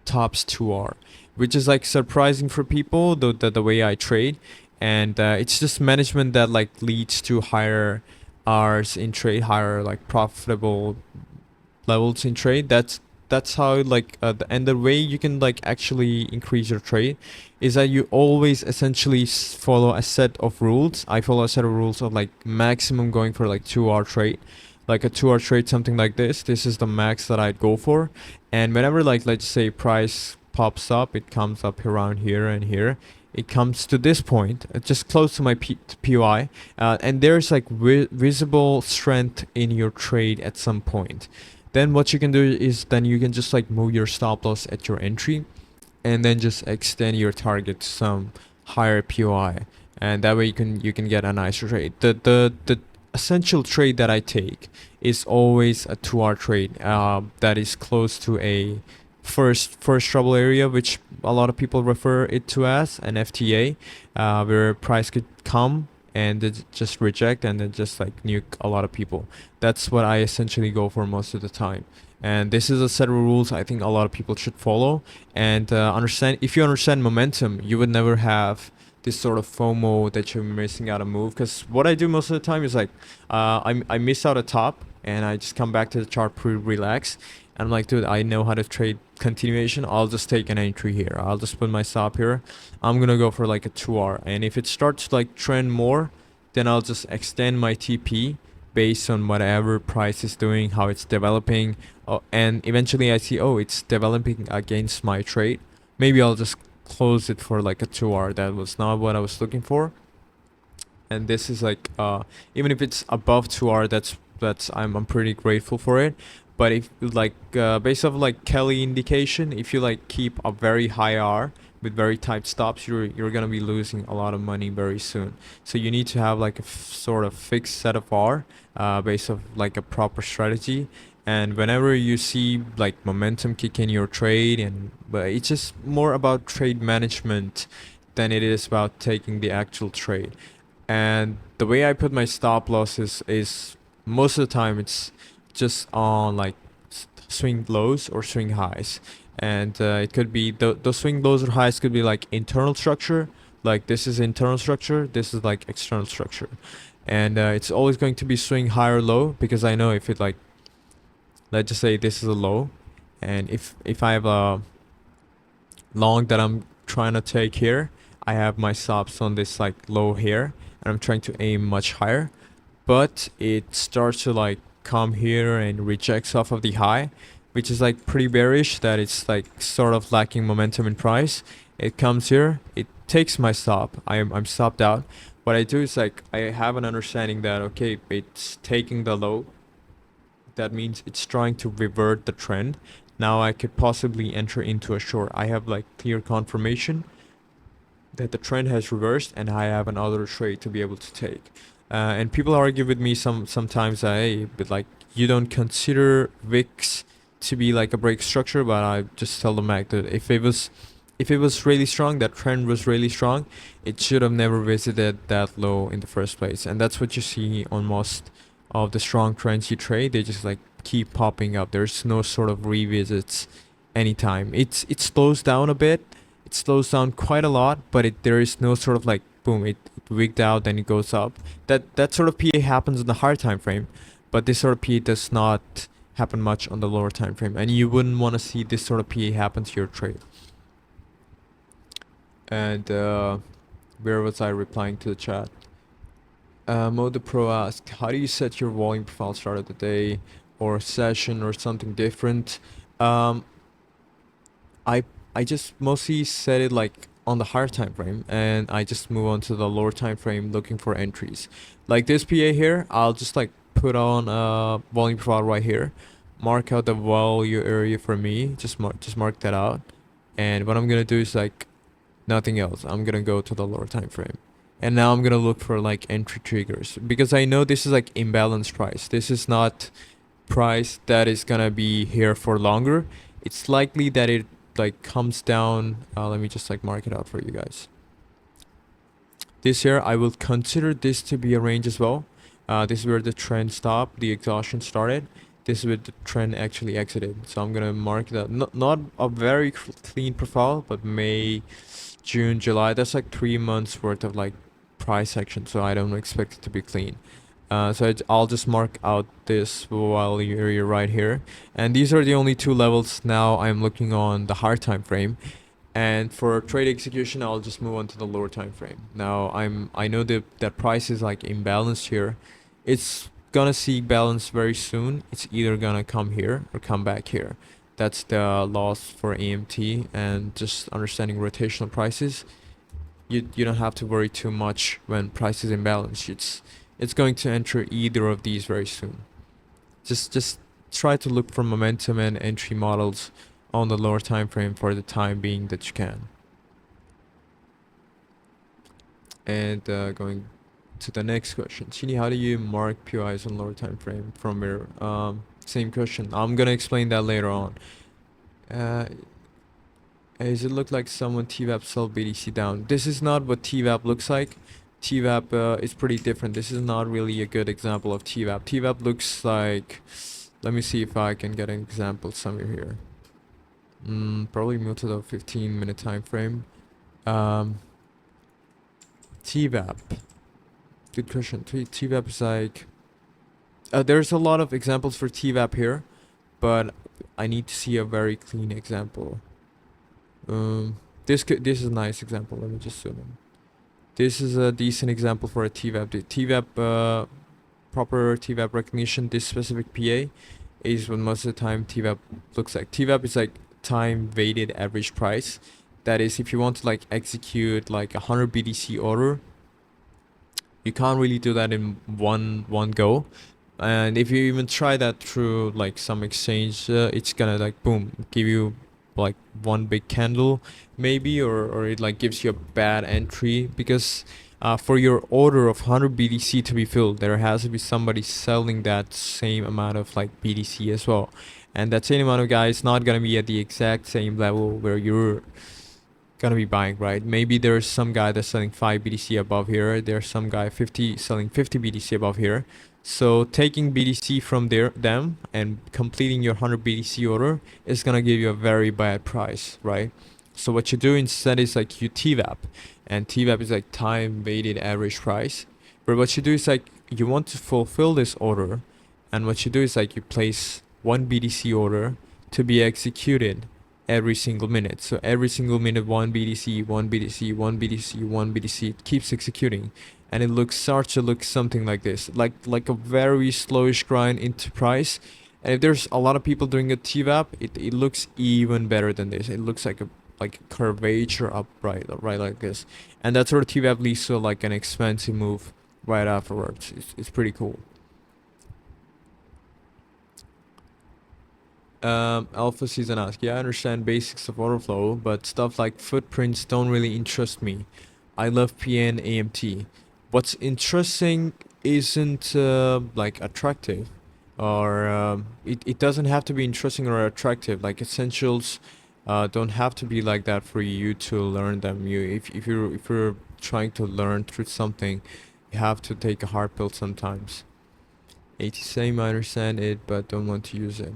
tops 2R, which is like surprising for people the way I trade. And it's just management that like leads to higher R's in trade, higher like profitable levels in trade. That's how like and the way you can like actually increase your trade is that you always essentially follow a set of rules. I follow a set of rules of like maximum going for like 2R trade, like a 2R trade, something like this is the max that I'd go for. And whenever like let's say price pops up, it comes up around here and here, it comes to this point, just close to my POI, and there's like visible strength in your trade at some point. Then what you can do is then you can just like move your stop loss at your entry, and then just extend your target to some higher POI, and that way you can get a nicer trade. The essential trade that I take is always a 2R trade that is close to a first trouble area, which a lot of people refer it to as an FTA, where price could come and then just reject and then just like nuke a lot of people. That's what I essentially go for most of the time. And this is a set of rules I think a lot of people should follow and understand. If you understand momentum, you would never have this sort of FOMO that you're missing out a move. Because what I do most of the time is like I miss out a top and I just come back to the chart pretty relaxed. I'm like, dude, I know how to trade continuation. I'll just take an entry here. I'll just put my stop here. I'm gonna go for like a 2R, and if it starts to like trend more, then I'll just extend my TP based on whatever price is doing, how it's developing, and eventually I see, oh, it's developing against my trade. Maybe I'll just close it for like a 2R. That was not what I was looking for. And this is like even if it's above 2R, that's I'm pretty grateful for it. But if like based off like Kelly indication, if you like keep a very high R with very tight stops, you're gonna be losing a lot of money very soon. So you need to have like a sort of fixed set of R based off like a proper strategy. And whenever you see like momentum kick in your trade, and but it's just more about trade management than it is about taking the actual trade. And the way I put my stop losses is most of the time it's just on like swing lows or swing highs, and it could be those swing lows or highs could be like internal structure, like this is internal structure, this is like external structure, and it's always going to be swing high or low, because I know if it like, let's just say this is a low, and if I have a long that I'm trying to take here, I have my stops on this like low here and I'm trying to aim much higher, but it starts to like come here and rejects off of the high, which is like pretty bearish, that it's like sort of lacking momentum in price. It comes here, it takes my stop, I'm stopped out. What I do is like I have an understanding that okay, it's taking the low, that means it's trying to revert the trend. Now I could possibly enter into a short. I have like clear confirmation that the trend has reversed and I have another trade to be able to take. And people argue with me sometimes that, hey, but like you don't consider VIX to be like a break structure, but I just tell them back that if it was if it was really strong, that trend was really strong, it should have never visited that low in the first place. And that's what you see on most of the strong trends you trade. They just like keep popping up. There's no sort of revisits anytime. It slows down a bit. It slows down quite a lot, but there is no sort of like boom, it wigged out, then it goes up. That sort of PA happens in the higher time frame, but this sort of PA does not happen much on the lower time frame, and you wouldn't want to see this sort of PA happen to your trade. And where was I replying to the chat? Mode Pro asked, how do you set your volume profile start of the day or session or something different? Um, I I just mostly set it like on the higher time frame, and I just move on to the lower time frame looking for entries. Like this PA here, I'll just like put on a volume profile right here, mark out the value area for me, just mark that out. And what I'm gonna do is like nothing else. I'm gonna go to the lower time frame. And now I'm gonna look for like entry triggers, because I know this is like imbalanced price. This is not price that is gonna be here for longer. It's likely that it like comes down. Let me just like mark it out for you guys. This here, I will consider this to be a range as well. This is where the trend stopped, the exhaustion started. This is where the trend actually exited. So I'm gonna mark that. Not a very clean profile, but May, June, July. That's like 3 months worth of like price action. So I don't expect it to be clean. So I'll just mark out this value area right here, and these are the only two levels now I'm looking on the higher time frame. And for trade execution, I'll just move on to the lower time frame. Now I know that price is like imbalanced here. It's gonna seek balance very soon. It's either gonna come here or come back here. That's the loss for AMT. And just understanding rotational prices, you don't have to worry too much when price is imbalanced. It's going to enter either of these very soon. Just try to look for momentum and entry models on the lower time frame for the time being that you can. And going to the next question, Shini, how do you mark POIs on lower time frame from where? Same question. I'm gonna explain that later on. Does it look like someone TVAP sell BDC down? This is not what TVAP looks like. TVAP is pretty different. This is not really a good example of TVAP. TVAP looks like, let me see if I can get an example somewhere here. Probably move to the 15-minute time frame. TVAP. Good question. TVAP is like, there's a lot of examples for TVAP here, but I need to see a very clean example. This is a nice example. Let me just zoom in. This is a decent example for a TVAP. The TVAP, proper TVAP recognition, this specific PA is what most of the time TVAP looks like. TVAP is like time weighted average price. That is, if you want to like execute like 100 BTC order, you can't really do that in one go. And if you even try that through like some exchange, it's gonna like boom, give you like one big candle maybe, or it like gives you a bad entry, because for your order of 100 BTC to be filled, there has to be somebody selling that same amount of like BTC as well, and that same amount of guys not gonna be at the exact same level where you're gonna be buying, right? Maybe there's some guy that's selling 5 BTC above here, there's some guy selling 50 BTC above here. So taking BTC from them and completing your 100 BTC order is gonna give you a very bad price, right? So what you do instead is like you TVAP, and TVAP is like time weighted average price. But what you do is like you want to fulfill this order, and what you do is like you place one BTC order to be executed every single minute. So every single minute, one BTC, one BTC, one BTC, one BTC, it keeps executing. And it starts to look something like this, like a very slowish grind into price. And if there's a lot of people doing a TVAP, it looks even better than this. It looks like a curvature up, right like this. And that sort of TVAP leads to like an expensive move right afterwards. It's pretty cool. Alpha Season asks, yeah, I understand basics of order flow, but stuff like footprints don't really interest me. I love PN AMT. What's interesting isn't like attractive, or it doesn't have to be interesting or attractive. Like essentials don't have to be like that for you to learn them. If you're trying to learn through something, you have to take a hard pill sometimes. 80 same, I understand it, but don't want to use it.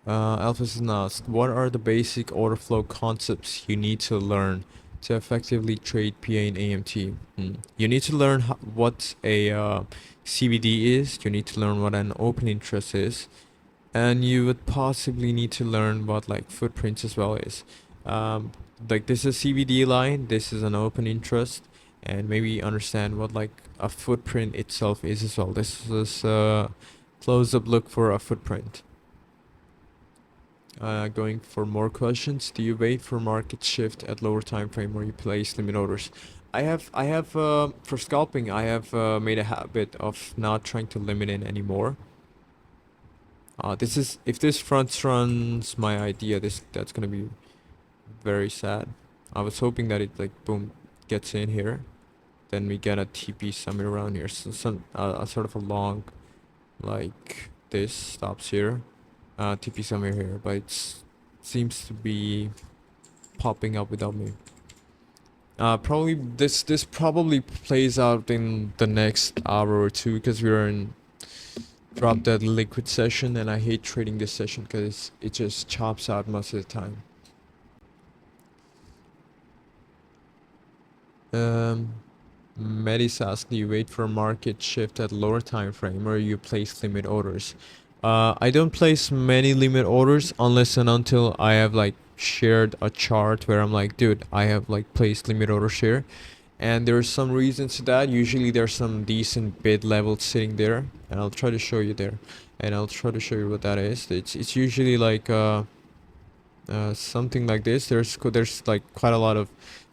Alphas is asked, what are the basic order flow concepts you need to learn to effectively trade PA and AMT? You need to learn what a CBD is. You need to learn what an open interest is, and you would possibly need to learn what like footprints as well is. Like this is CBD line, this is an open interest, and maybe understand what like a footprint itself is as well. This is a close-up look for a footprint. Going for more questions. Do you wait for market shift at lower time frame or you place limit orders? I have for scalping, I have made a habit of not trying to limit in anymore. This is, if this front runs my idea, that's gonna be very sad. I was hoping that it like boom gets in here, then we get a TP somewhere around here. So some a sort of a long, like this stops here, TP somewhere here, but it seems to be popping up without me. Probably this probably plays out in the next hour or two because we're in drop dead liquid session, and I hate trading this session because it just chops out most of the time. Medis asked, do you wait for a market shift at lower time frame or you place limit orders? I don't place many limit orders unless and until I have like shared a chart where I'm like, dude, I have like placed limit orders here, and there's some reasons to that. Usually there's some decent bid levels sitting there, and I'll try to show you there, and I'll try to show you what that is. It's usually like something like this. There's like quite a lot of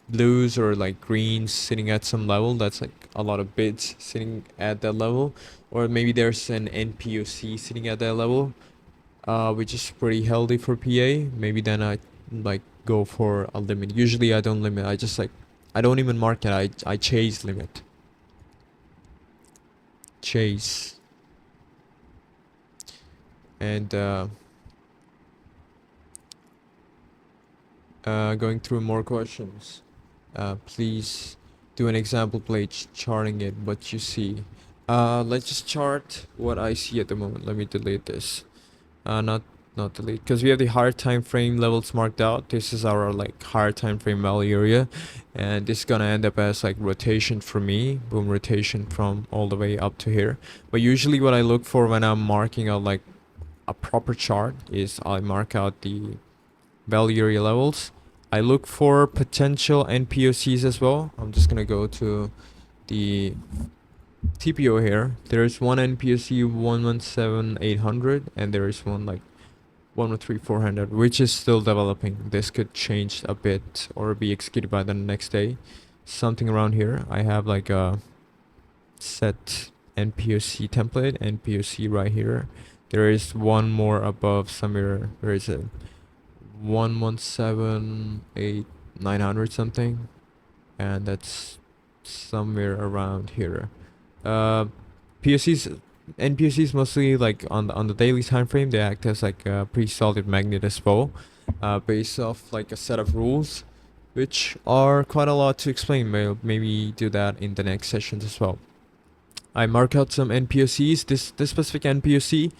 blues or like greens sitting at some level. That's like a lot of bids sitting at that level, or maybe there's an NPOC sitting at that level, which is pretty healthy for PA. Maybe then I like go for a limit. Usually I don't limit. I just like, I don't even market. I chase limit. Chase. And going through more questions. Please do an example play charting it, what you see. Let's just chart what I see at the moment. Let me delete this. Not delete, because we have the higher time frame levels marked out. This is our like higher time frame value area, and this is gonna end up as like rotation for me. Boom, rotation from all the way up to here. But usually what I look for when I'm marking out like a proper chart is I mark out the value area levels. I look for potential NPOCs as well. I'm just gonna go to the TPO here. There's one NPOC 117,800, and there is one like 113,400, which is still developing. This could change a bit or be executed by the next day. Something around here. I have like a set NPOC template, NPOC right here. There is one more above somewhere. Where is it? 117,900 something, and that's somewhere around here. POCs, NPOCs mostly like on the daily time frame. They act as like a pretty solid magnet as well, based off like a set of rules, which are quite a lot to explain. Maybe do that in the next sessions as well. I mark out some NPOCs. This specific NPOC,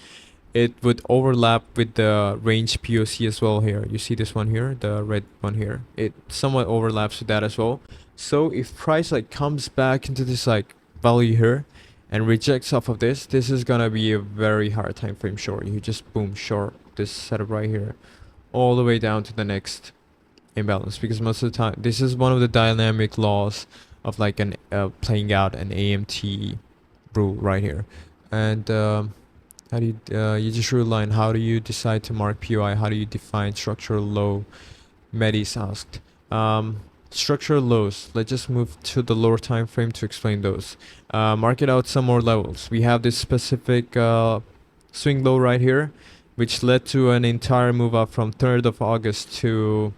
it would overlap with the range POC as well here. You see this one here, the red one here. It somewhat overlaps with that as well. So if price like comes back into this like value here and rejects off of this is gonna be a very hard time frame short. You just boom short this setup right here all the way down to the next imbalance, because most of the time this is one of the dynamic laws of like an playing out an AMT rule right here. And how do you just rule line, how do you decide to mark POI? How do you define structural low? Medis asked. Structural lows, let's just move to the lower time frame to explain those. Mark it out some more levels. We have this specific swing low right here, which led to an entire move up from 3rd of August to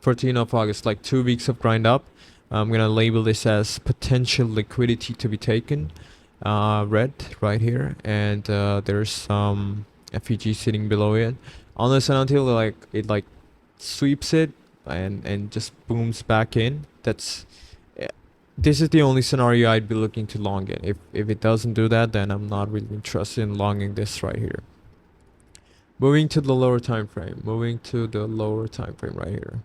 14th of August, like 2 weeks of grind up. I'm gonna label this as potential liquidity to be taken, red right here, and there's some FEG sitting below it. Unless and until like it like sweeps it and just booms back in, this is the only scenario I'd be looking to long it. If it doesn't do that, then I'm not really interested in longing this right here. Moving to the lower time frame. Moving to the lower time frame right here.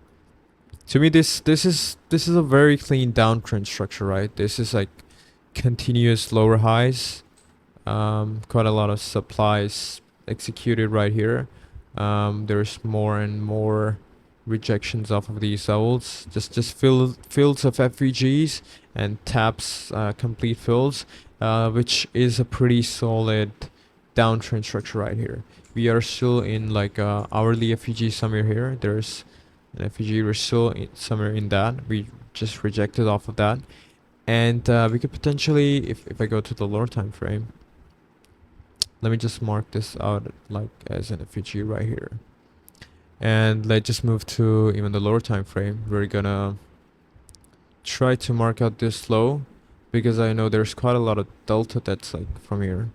To me, this is a very clean downtrend structure, right? This is like continuous lower highs. Quite a lot of supplies executed right here. There's more and more rejections off of these levels. Just fields of FVGs and taps, complete fills, which is a pretty solid downtrend structure right here. We are still in like hourly FVG somewhere here. There's an FVG, we're still somewhere in that. We just rejected off of that, and we could potentially, if I go to the lower time frame, let me just mark this out like as an FVG right here, and let's just move to even the lower time frame. We're gonna try to mark out this low because I know there's quite a lot of delta that's like from here.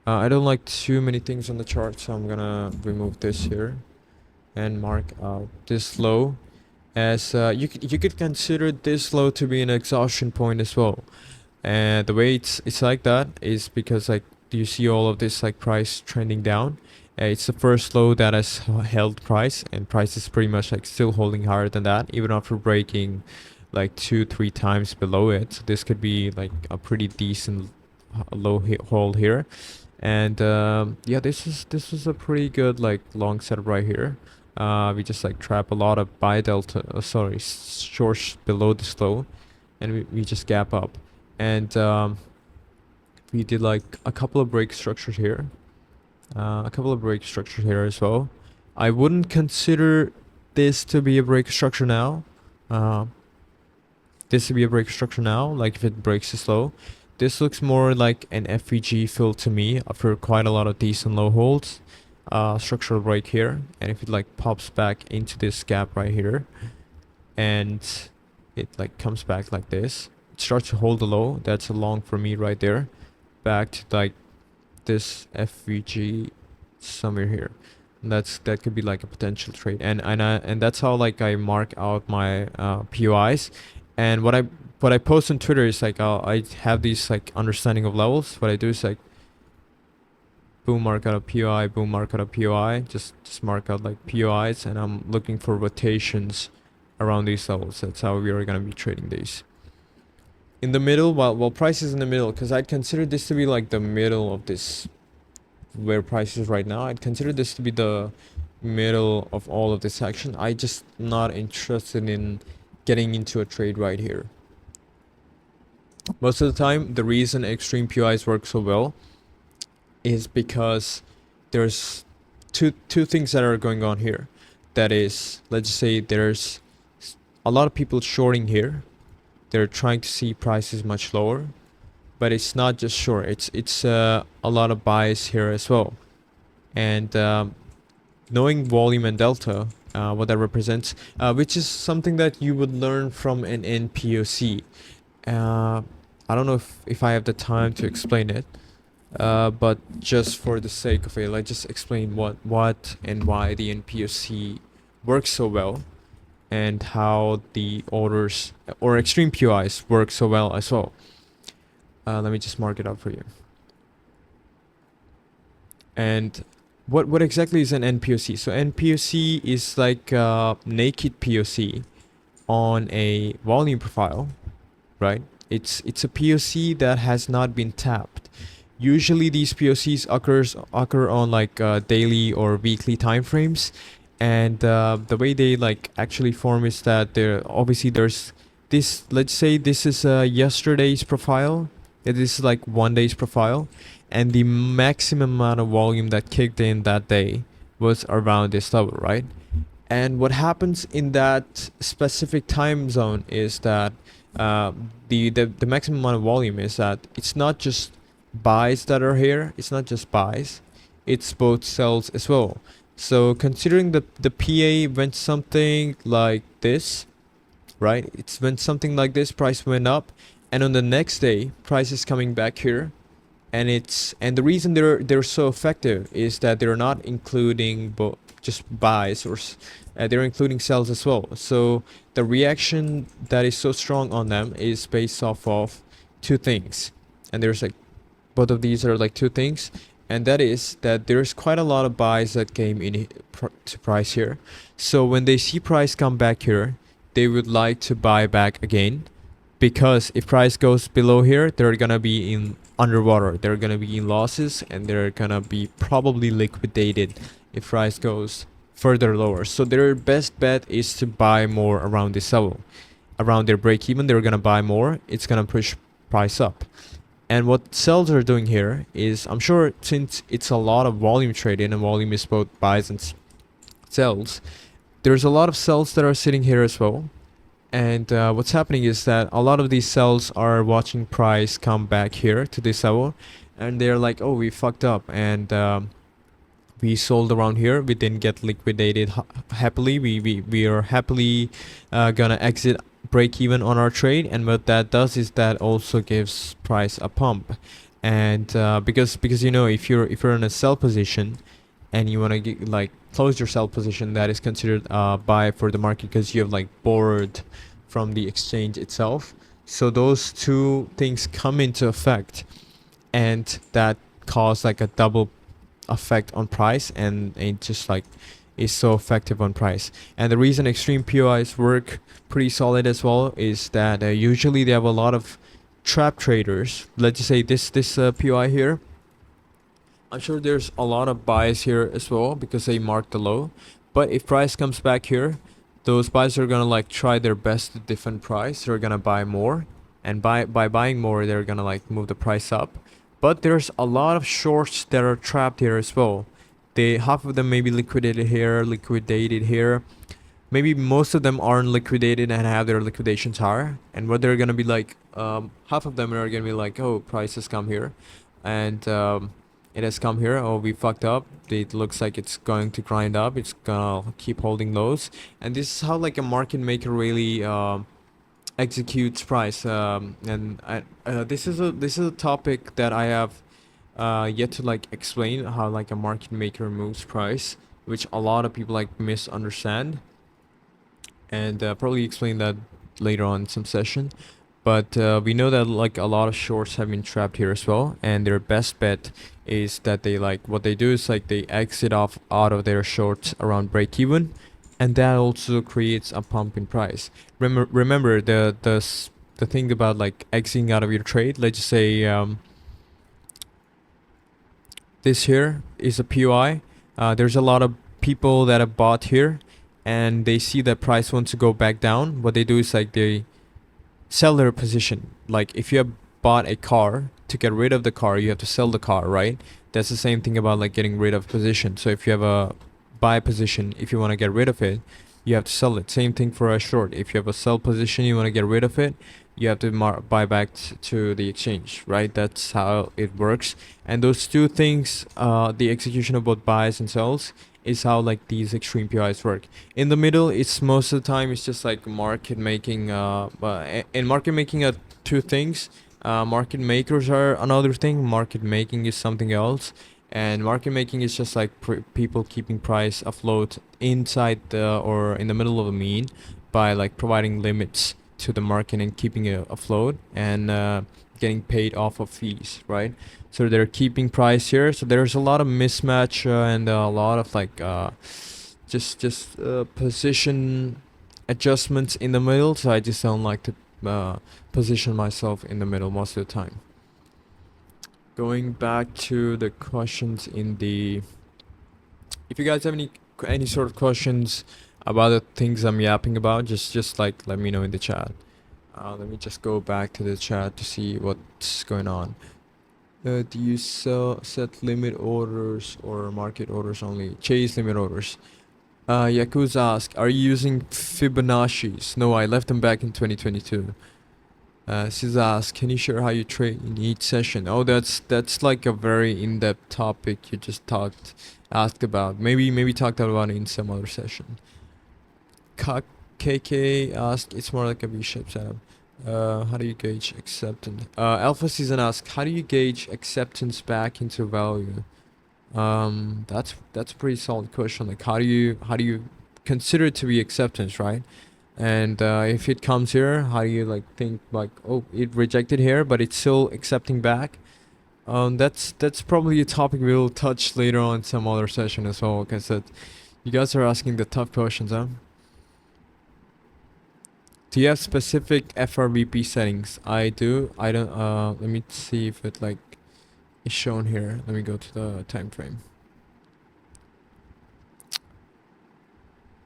I don't like too many things on the chart, so I'm gonna remove this here and mark out this low as you could consider this low to be an exhaustion point as well. And the way it's like that is because like, do you see all of this like price trending down? It's the first low that has held price, and price is pretty much like still holding higher than that even after breaking like 2-3 times below it. So this could be like a pretty decent low hold here. And yeah, this is a pretty good like long setup right here. We just like trap a lot of buy delta, shorts below this low, and we just gap up. And we did like a couple of break structures here, as well. I wouldn't consider this to be a break structure now. Like if it breaks this low. This looks more like an FVG fill to me after quite a lot of decent low holds. Structural break here, and if it like pops back into this gap right here, and it like comes back like this, it starts to hold the low. That's a long for me right there. Back to like this FVG somewhere here. And that could be like a potential trade, and that's how like I mark out my POIs. And what I post on Twitter is like I have these like understanding of levels. What I do is like boom, mark out a POI, boom, mark out a POI, just mark out like POIs, and I'm looking for rotations around these levels. That's how we are gonna be trading these. In the middle, while price is in the middle, because I'd consider this to be like the middle of this, where price is right now. I'd consider this to be the middle of all of this action. I just not interested in getting into a trade right here. Most of the time, the reason extreme POIs work so well is because there's two things that are going on here. That is, let's say there's a lot of people shorting here. They're trying to see prices much lower, but it's not just short. It's a lot of buys here as well. And knowing volume and delta, what that represents, which is something that you would learn from an NPOC. I don't know if I have the time to explain it, but just for the sake of it, let's just explain what and why the NPOC works so well, and how the orders or extreme POIs work so well as well. Let me just mark it up for you. And what exactly is an NPOC? So NPOC is like a naked POC on a volume profile, right? It's a POC that has not been tapped. Usually these POCs occur on like daily or weekly time frames, and the way they like actually form is that there's this. Let's say this is yesterday's profile. This is like 1 day's profile, and the maximum amount of volume that kicked in that day was around this level, right? And what happens in that specific time zone is that the maximum amount of volume is that it's not just buys that are here. It's not just buys. It's both sells as well. So considering the PA went something like this, right? It's when something like this, price went up, and on the next day, price is coming back here, and the reason they're so effective is that they're not including just buys, or they're including sells as well. So the reaction that is so strong on them is based off of two things, and there's like both of these are like two things, and that is that there's quite a lot of buys that came in to price here. So when they see price come back here, they would like to buy back again, because if price goes below here, they're gonna be in underwater, they're gonna be in losses, and they're gonna be probably liquidated if price goes further lower. So their best bet is to buy more around this level, around their break even. They're gonna buy more, it's gonna push price up. And what sells are doing here is, I'm sure since it's a lot of volume trading, and volume is both buys and sells, there's a lot of sells that are sitting here as well. And what's happening is that a lot of these sells are watching price come back here to this level, and they're like, oh, we fucked up, and we sold around here, we didn't get liquidated happily, we are happily gonna exit break even on our trade. And what that does is that also gives price a pump. And because you know, if you're in a sell position and you want to like close your sell position, that is considered buy for the market, because you have like borrowed from the exchange itself. So those two things come into effect, and that cause like a double effect on price, and it just like is so effective on price. And the reason extreme POIs work pretty solid as well is that usually they have a lot of trap traders. Let's just say this POI here, I'm sure there's a lot of buys here as well, because they marked the low. But if price comes back here, those buys are gonna like try their best to defend price. They're gonna buy more, and by buying more, they're gonna like move the price up. But there's a lot of shorts that are trapped here as well. Half of them may be liquidated here, maybe most of them aren't liquidated and have their liquidations higher. And what they're gonna be like, half of them are gonna be like, oh, price has come here, and it has come here, oh, we fucked up, it looks like it's going to grind up, it's gonna keep holding lows. And this is how like a market maker really executes price. This is a topic that I have yet to like explain, how like a market maker moves price, which a lot of people like misunderstand, and probably explain that later on in some session. But we know that like a lot of shorts have been trapped here as well, and their best bet is that they like, what they do is like they exit out of their shorts around break even, and that also creates a pump in price. Remember the thing about like exiting out of your trade. Let's just say this here is a POI. There's a lot of people that have bought here, and they see that price wants to go back down. What they do is like they sell their position. Like if you have bought a car, to get rid of the car, you have to sell the car, right? That's the same thing about like getting rid of position. So if you have a buy position, if you want to get rid of it, you have to sell it. Same thing for a short. If you have a sell position, you want to get rid of it, you have to buy back to the exchange, right? That's how it works. And those two things, the execution of both buys and sells, is how like these extreme PIs work. In the middle, it's most of the time it's just like market making. In market making are two things. Market makers are another thing. Market making is something else. And market making is just like people keeping price afloat inside or in the middle of a mean, by like providing limits to the market and keeping it afloat, and getting paid off of fees, right? So they're keeping price here. So there's a lot of mismatch and a lot of like just position adjustments in the middle. So I just don't like to position myself in the middle most of the time. Going back to the questions in the, if you guys have any sort of questions about the things I'm yapping about, just like let me know in the chat. Let me just go back to the chat to see what's going on. Do you set limit orders or market orders only? Chase limit orders. Yakuza asked, are you using Fibonacci's? No, I left them back in 2022. Sis asked, can you share how you trade in each session? Oh, that's like a very in-depth topic you just asked about. Maybe talked about it in some other session. KK asked, it's more like a V-shaped setup. How do you gauge acceptance? Alpha Season asked, how do you gauge acceptance back into value? That's a pretty solid question. Like, how do you consider it to be acceptance, right? And if it comes here, how do you like think like, oh, it rejected here, but it's still accepting back? That's probably a topic we'll touch later on in some other session as well. Because that you guys are asking the tough questions, huh? Do you have specific FRVP settings? I do. I don't. Let me see if it like is shown here. Let me go to the time frame.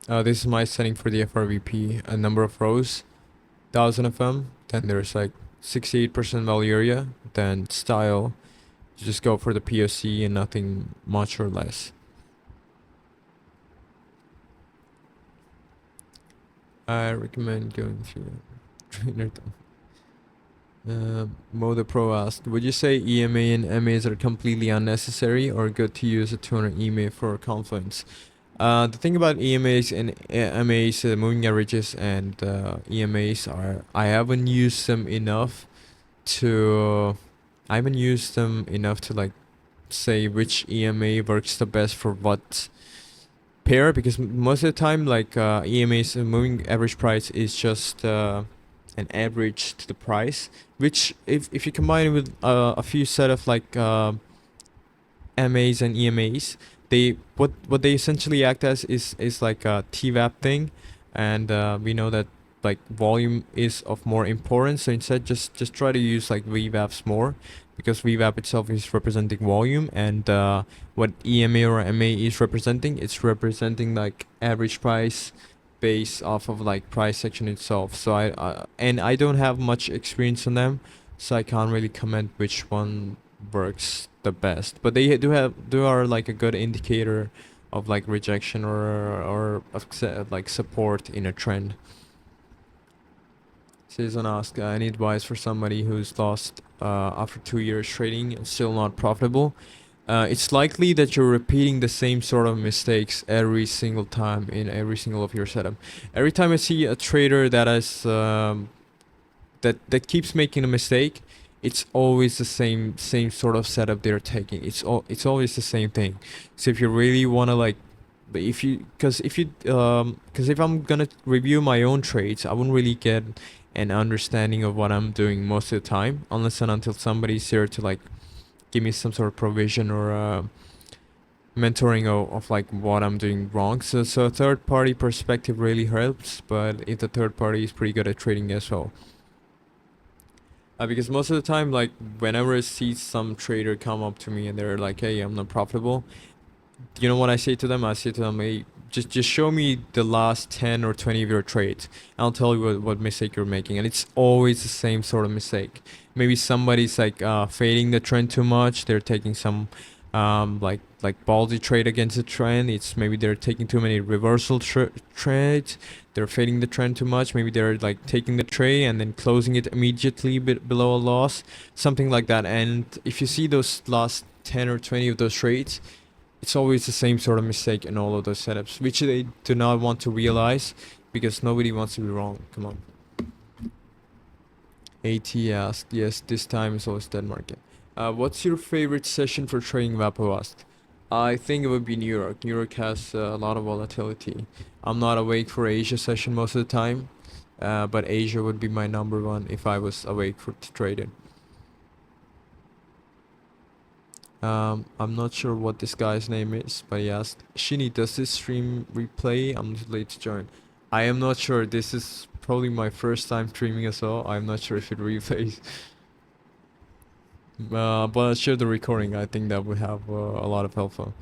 This is my setting for the FRVP. A number of rows, 1,000 of them. Then there's like 68% value area. Then style, you just go for the POC and nothing much or less. I recommend going through trainer. Moda Pro asked, would you say EMA and MAs are completely unnecessary or good to use a tuner EMA for confluence? The thing about EMAs and MAs, moving averages and EMAs are, I haven't used them enough to like say which EMA works the best for what pair, because most of the time like EMA's moving average price is just an average to the price, which if you combine it with a few set of like MAs and EMAs, they what they essentially act as is like a TVAP thing, and we know that like volume is of more importance. So instead, just try to use like VWAPs more, because VWAP itself is representing volume, and what EMA or MA is representing, it's representing like average price based off of like price section itself. So I don't have much experience on them, so I can't really comment which one works the best, but they do are like a good indicator of like rejection or like support in a trend. Season ask, any advice for somebody who's lost after 2 years trading and still not profitable? It's likely that you're repeating the same sort of mistakes every single time in every single of your setup. Every time I see a trader that has that keeps making a mistake, it's always the same sort of setup they're taking. It's always the same thing. So if you really want to like, because if I'm gonna review my own trades, I wouldn't really get an understanding of what I'm doing most of the time, unless and until somebody's here to like give me some sort of provision or mentoring of like what I'm doing wrong. So a third party perspective really helps, but if the third party is pretty good at trading as well. Because most of the time, like whenever I see some trader come up to me and they're like, "Hey, I'm not profitable," you know what I say to them? I say to them, "Hey, just show me the last 10 or 20 of your trades. I'll tell you what mistake you're making." And it's always the same sort of mistake. Maybe somebody's like fading the trend too much. They're taking some like ballsy trade against the trend. It's maybe they're taking too many reversal trades. They're fading the trend too much. Maybe they're like taking the trade and then closing it immediately below a loss, something like that. And if you see those last 10 or 20 of those trades, it's always the same sort of mistake in all of those setups, which they do not want to realize, because nobody wants to be wrong. Come on. AT asked, yes, this time is always dead market. What's your favorite session for trading Vapo asked? I think it would be New York. New York has a lot of volatility. I'm not awake for Asia session most of the time, but Asia would be my number one if I was awake to trade it. I'm not sure what this guy's name is, but he asked, Shini, does this stream replay? I'm too late to join. I am not sure. This is probably my first time streaming as well. I'm not sure if it replays. But I'll share the recording. I think that would have a lot of help.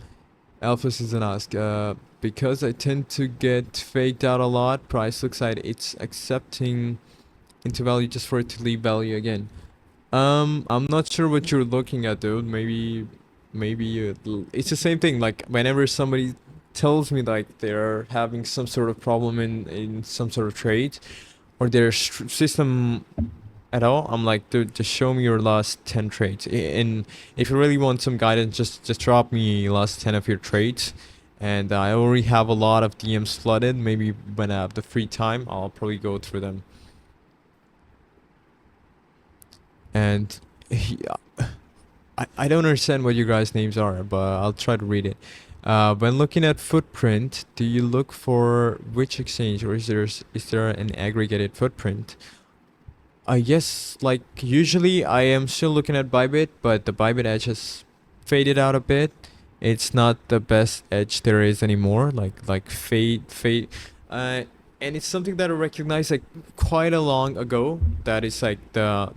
Alpha Season ask, because I tend to get faked out a lot, price looks like it's accepting into value just for it to leave value again. I'm not sure what you're looking at, dude. Maybe it's the same thing. Like whenever somebody tells me like they're having some sort of problem in some sort of trade, or their system at all, I'm like, dude, just show me your last 10 trades. And if you really want some guidance, just drop me last 10 of your trades. And I already have a lot of DMs flooded. Maybe when I have the free time, I'll probably go through them. And I don't understand what you guys' names are, but I'll try to read it. When looking at footprint, do you look for which exchange, or is there an aggregated footprint? I guess like usually I am still looking at Bybit, but the Bybit edge has faded out a bit. It's not the best edge there is anymore. Like fade. Uh, and it's something that I recognized like quite a long ago. That is like the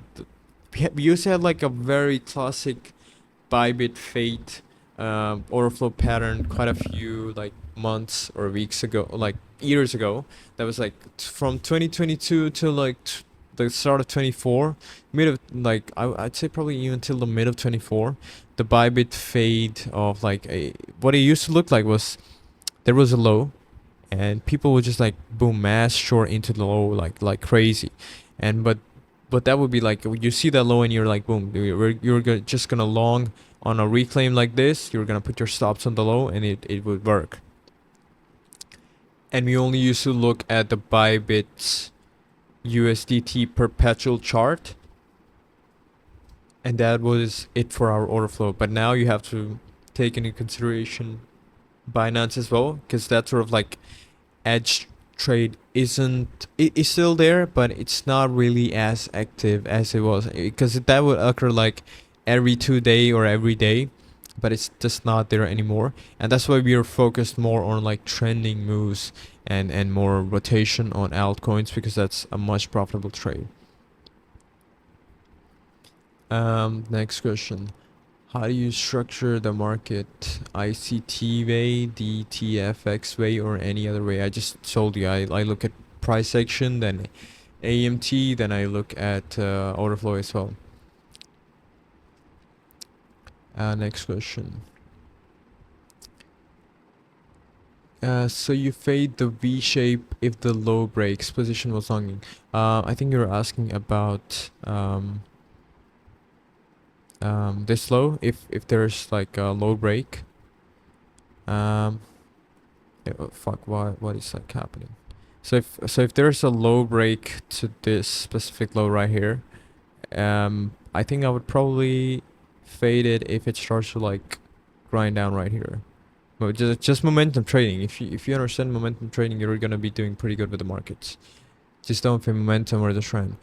we used to have like a very classic Bybit fade order flow pattern quite a few like months or weeks ago, like years ago. That was like from 2022 to like the start of 24, mid of like I'd say probably even till the mid of 24. The Bybit fade of like a what it used to look like was there was a low, and people would just like boom mass short into the low like crazy, and but that would be like you see that low and you're like boom just gonna long on a reclaim like this. You're gonna put your stops on the low and it would work. And we only used to look at the Bybit USDT perpetual chart, and that was it for our order flow. But now you have to take into consideration Binance as well, because that sort of like edge trade isn't it is still there, but it's not really as active as it was, because that would occur like every 2 day or every day, but it's just not there anymore. And that's why we are focused more on like trending moves and more rotation on altcoins, because that's a much profitable trade. Next question. How do you structure the market? ICT way, DTFX way, or any other way? I just told you I look at price action, then AMT, then I look at order flow as well. Next question. So you fade the V shape if the low breaks. Position was longing. I think you're asking about this low, if there's like a low break. Oh, fuck, what is like happening? So if there's a low break to this specific low right here, I think I would probably fade it if it starts to like grind down right here. But just momentum trading. If you understand momentum trading, you're gonna be doing pretty good with the markets. Just don't feel momentum or the trend.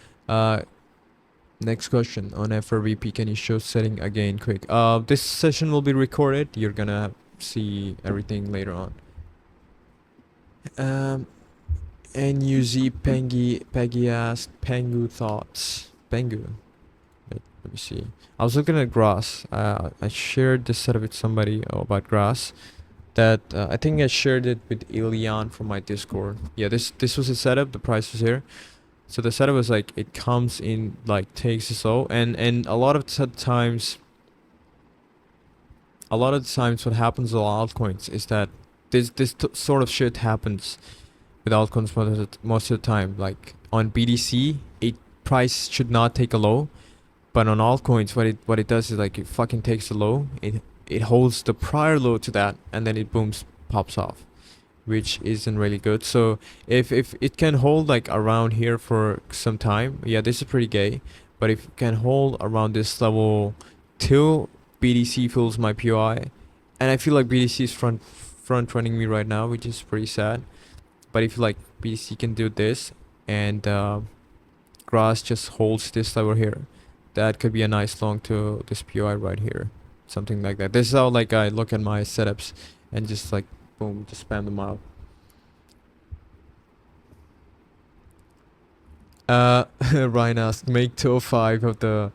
Next question on FRVP. Can you show setting again quick? This session will be recorded. You're gonna see everything later on. NUZ Peggy asked Pengu thoughts. Pengu. Let me see. I was looking at grass. I shared this setup with somebody about grass. That I think I shared it with Ilian from my Discord. Yeah, this was the setup. The price was here. So the setup was like it comes in like takes it slow, and a lot of times what happens with altcoins is that this sort of shit happens with altcoins most of the time. Like on BTC, it price should not take a low, but on altcoins, what it does is like it fucking takes a low. It holds the prior low to that, and then it booms pops off, which isn't really good. So if it can hold like around here for some time, yeah, this is pretty gay. But if it can hold around this level till BTC fills my POI, and I feel like BTC is front running me right now, which is pretty sad. But if like BTC can do this, and grass just holds this level here, that could be a nice long to this POI right here, something like that. This is how like I look at my setups, and just like boom, just spam them out. Ryan asked, make top 5 of the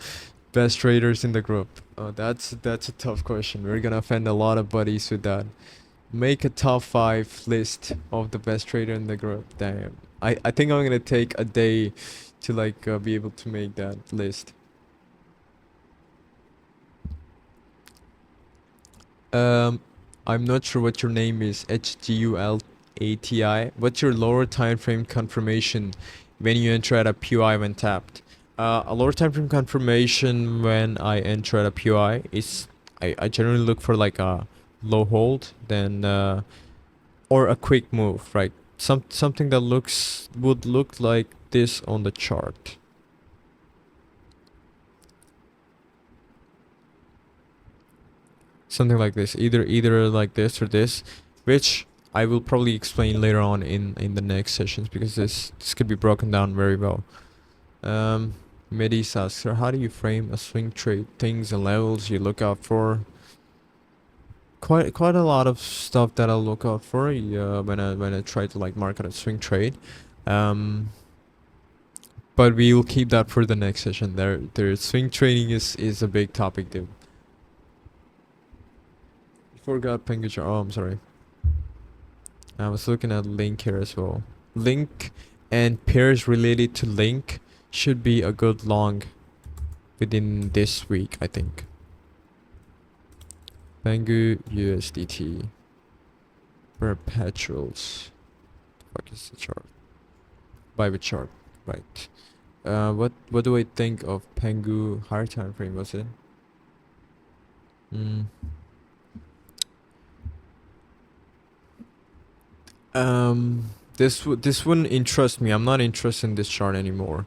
best traders in the group. Oh, that's a tough question. We're gonna offend a lot of buddies with that. Make a top 5 list of the best trader in the group. Damn. I think I'm gonna take a day to like be able to make that list. I'm not sure what your name is. HGULATI. What's your lower time frame confirmation when you enter at a POI when tapped? A lower time frame confirmation when I enter at a POI is I generally look for like a low hold, then or a quick move, right? Something that would look like this on the chart. something like this, either like this or this, which I will probably explain later on in the next sessions, because this could be broken down very well. Medis asks, "Sir, how do you frame a swing trade? Things and levels you look out for?" Quite a lot of stuff that I'll look out for when I try to like market a swing trade. But we'll keep that for the next session. There swing trading is a big topic, dude. Forgot Penguin. Oh, I'm sorry. I was looking at Link here as well. Link and pairs related to Link should be a good long within this week, I think. Pengu USDT perpetuals. What is the chart? Bybit chart, right? What do I think of Pengu higher time frame? Was it? This wouldn't interest me. I'm not interested in this chart anymore.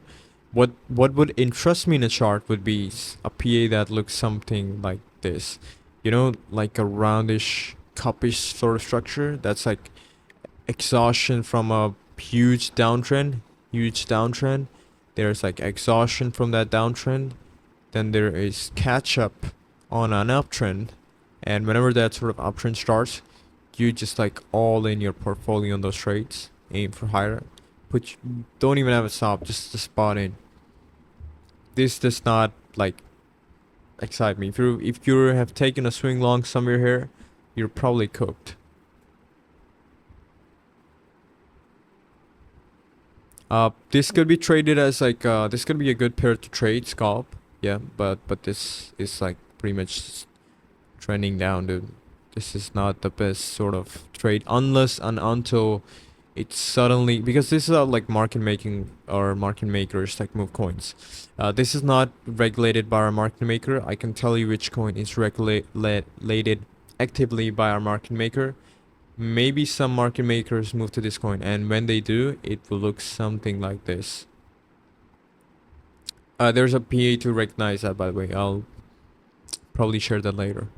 What would interest me in a chart would be a PA that looks something like this. You know, like a roundish, cupish sort of structure. That's like exhaustion from a huge downtrend. There's like exhaustion from that downtrend. Then there is catch up on an uptrend. And whenever that sort of uptrend starts, you just like all in your portfolio on those trades, aim for higher, don't even have a stop, just spot in. This does not like excite me. If you have taken a swing long somewhere here, you're probably cooked. This could be traded as like this could be a good pair to trade scalp, yeah, but this is like pretty much trending down, dude. This is not the best sort of trade unless and until it's suddenly, because this is like market making or market makers like move coins. This is not regulated by our market maker. I can tell you which coin is regulated actively by our market maker. Maybe some market makers move to this coin, and when they do, it will look something like this. There's a PA to recognize that, by the way. I'll probably share that later.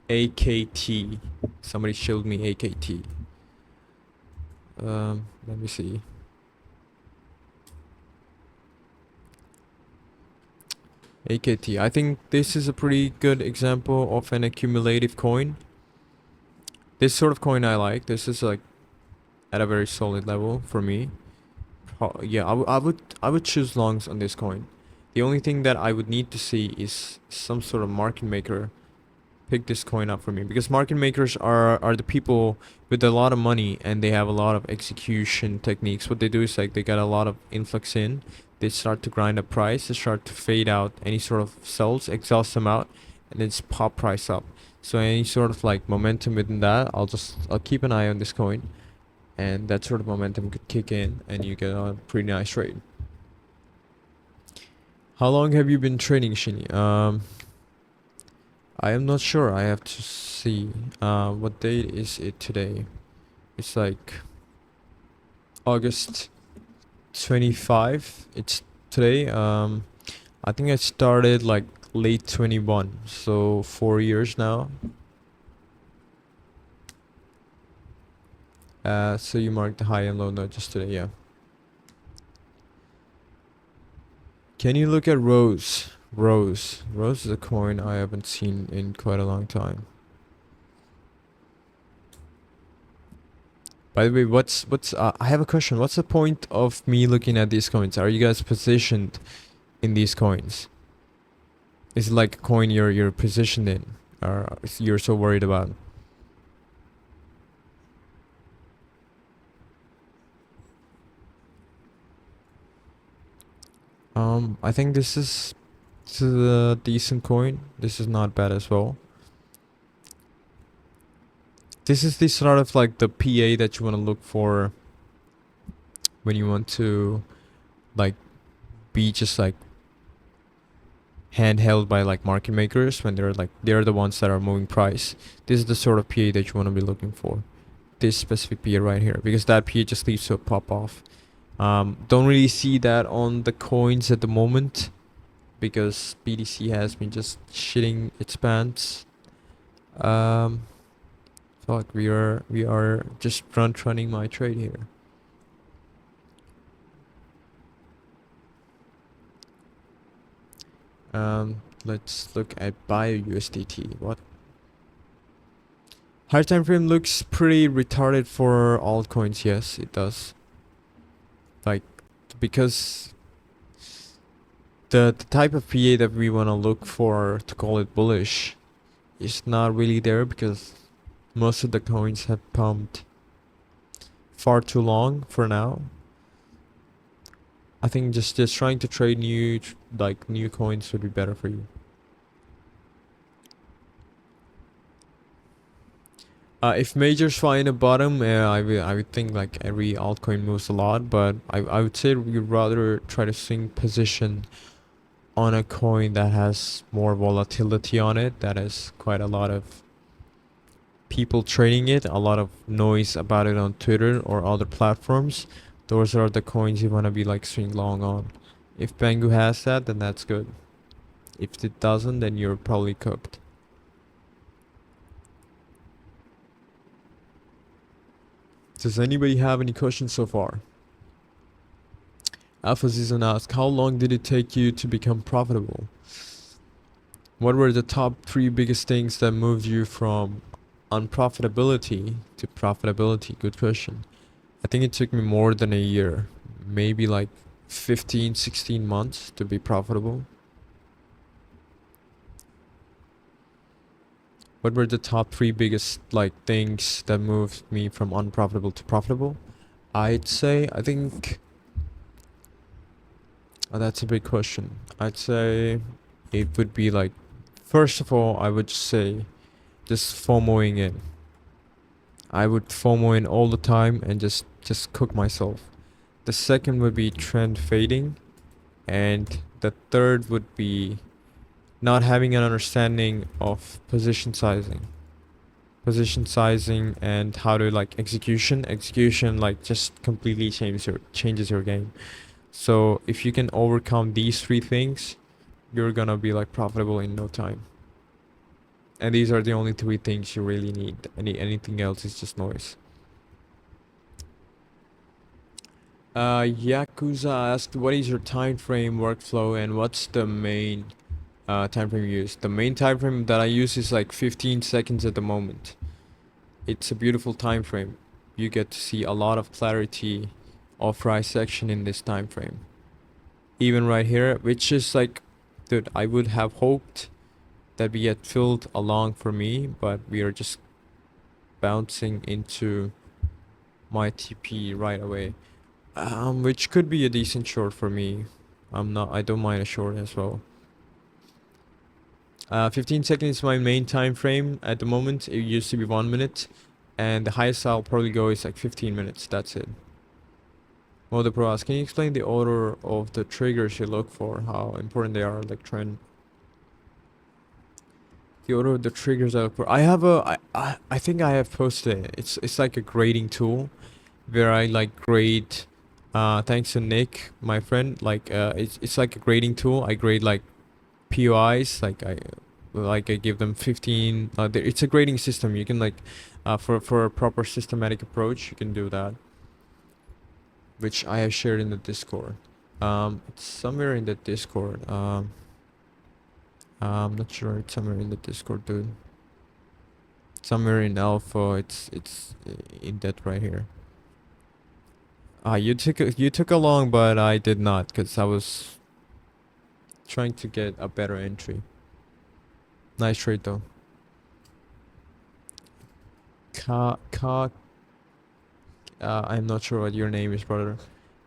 AKT. Somebody showed me AKT. Let me see. AKT. I think this is a pretty good example of an accumulative coin. This sort of coin I like. This is like at a very solid level for me. Yeah, I would choose longs on this coin. The only thing that I would need to see is some sort of market maker pick this coin up for me, because market makers are the people with a lot of money and they have a lot of execution techniques. What they do is like they get a lot of influx in, they start to grind up price, they start to fade out any sort of sells, exhaust them out, and then just pop price up. So any sort of like momentum within that, I'll keep an eye on this coin, and that sort of momentum could kick in and you get a pretty nice trade. How long have you been trading, Shini? I am not sure. I have to see. What date is it today? It's like August 25. It's today. I think I started like late 21, so 4 years now. So you marked the high and low note just today, yeah. Can you look at Rose? Rose is a coin I haven't seen in quite a long time. By the way, I have a question. What's the point of me looking at these coins? Are you guys positioned in these coins? Is it like a coin you're positioned in, or you're so worried about? I think this is a decent coin. This is not bad as well. This is the sort of like the PA that you want to look for when you want to like be just like handheld by like market makers, when they're the ones that are moving price. This is the sort of PA that you want to be looking for. This specific PA right here, because that PA just leaves to a pop off. Don't really see that on the coins at the moment, because BTC has been just shitting its pants. Um, Fuck, we are just running my trade here. Let's look at BioUSDT. What? Higher time frame looks pretty retarded for altcoins. Yes, it does. Like, because the type of PA that we want to look for to call it bullish is not really there, because most of the coins have pumped far too long for now. I think just trying to trade new coins would be better for you. If majors find a bottom, I would think like every altcoin moves a lot, but I would say you'd rather try to swing position on a coin that has more volatility on it, that has quite a lot of people trading it, a lot of noise about it on Twitter or other platforms. Those are the coins you want to be like swing long on. If Bangu has that, then that's good. If it doesn't, then you're probably cooked. Does anybody have any questions so far? Alpha Season asks, how long did it take you to become profitable? What were the top 3 biggest things that moved you from unprofitability to profitability? Good question. I think it took me more than a year, maybe like 15, 16 months to be profitable. What were the top 3 biggest like things that moved me from unprofitable to profitable? I'd say, I think, oh, that's a big question. I'd say it would be like, first of all, I would say just FOMOing in. I would FOMO in all the time and just cook myself. The second would be trend fading, and the third would be not having an understanding of position sizing and how to like execution like just completely changes your game. So if you can overcome these 3 things, you're gonna be like profitable in no time. And these are the only 3 things you really need. Anything else is just noise. Yakuza asked, what is your time frame workflow and what's the main time frame you use? The main time frame that I use is like 15 seconds at the moment. It's a beautiful time frame. You get to see a lot of clarity of price action in this time frame. Even right here, which is like, dude, I would have hoped that we get filled along for me, but we are just bouncing into my TP right away. Which could be a decent short for me. I don't mind a short as well. 15 seconds is my main time frame at the moment. It used to be 1 minute, and the highest I'll probably go is like 15 minutes. That's it. Well, the pro asks, can you explain the order of the triggers you look for? How important they are, like trend. The order of the triggers I look for. I have I think I have posted it. It's like a grading tool where I like grade. Thanks to Nick, my friend. Like it's like a grading tool. I grade like POIs. I give them 15. It's a grading system. You can like for a proper systematic approach, you can do that, which I have shared in the Discord. It's somewhere in the Discord. I'm not sure. It's somewhere in the Discord, dude. Somewhere in alpha. It's in that right here. You took a long, but I did not, because I was trying to get a better entry. Nice trade though. I'm not sure what your name is, brother.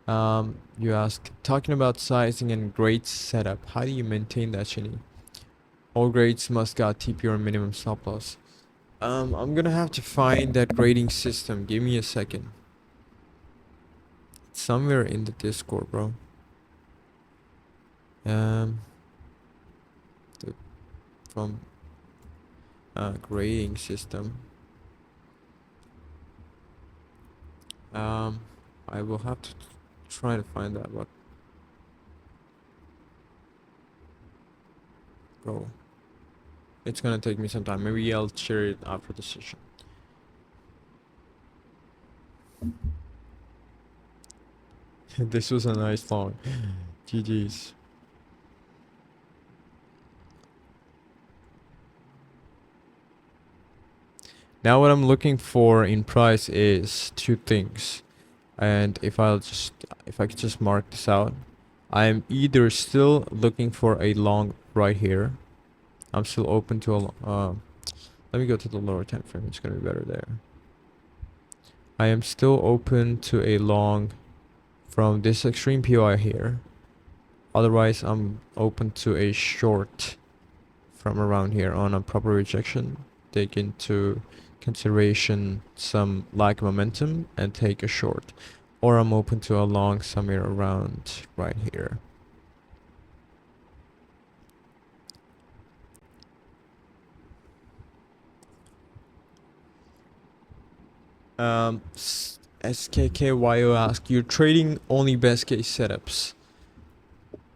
You ask, talking about sizing and grade setup, how do you maintain that, Shini? All grades must got TP or minimum stop loss. I'm gonna have to find that grading system. Give me a second. It's somewhere in the Discord, bro. Um, from grading system. I will have to try to find that, but bro. It's gonna take me some time. Maybe I'll share it after the session. This was a nice long. GG's. Now what I'm looking for in price is two things. And if I could just mark this out, I'm either still looking for a long right here. I'm still open to a let me go to the lower time frame. It's gonna be better there. I am still open to a long from this extreme POI here. Otherwise, I'm open to a short from around here on a proper rejection. Take into consideration some lag momentum and take a short. Or I'm open to a long somewhere around right here. SKKYO asked, you're trading only best case setups.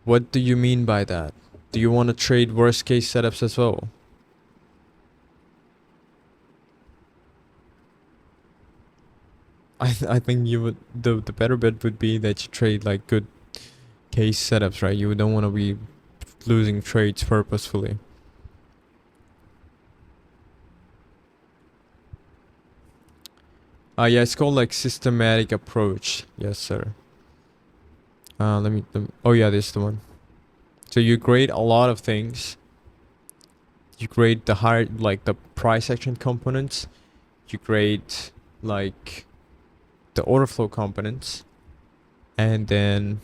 What do you mean by that? Do you want to trade worst case setups as well? I think you would the better bet would be that you trade like good case setups, right? You don't want to be losing trades purposefully. Yeah, it's called like systematic approach. Yes, sir. Let me oh yeah, this is the one. So you grade a lot of things. You grade the higher, like the price action components. You grade like the order flow components, and then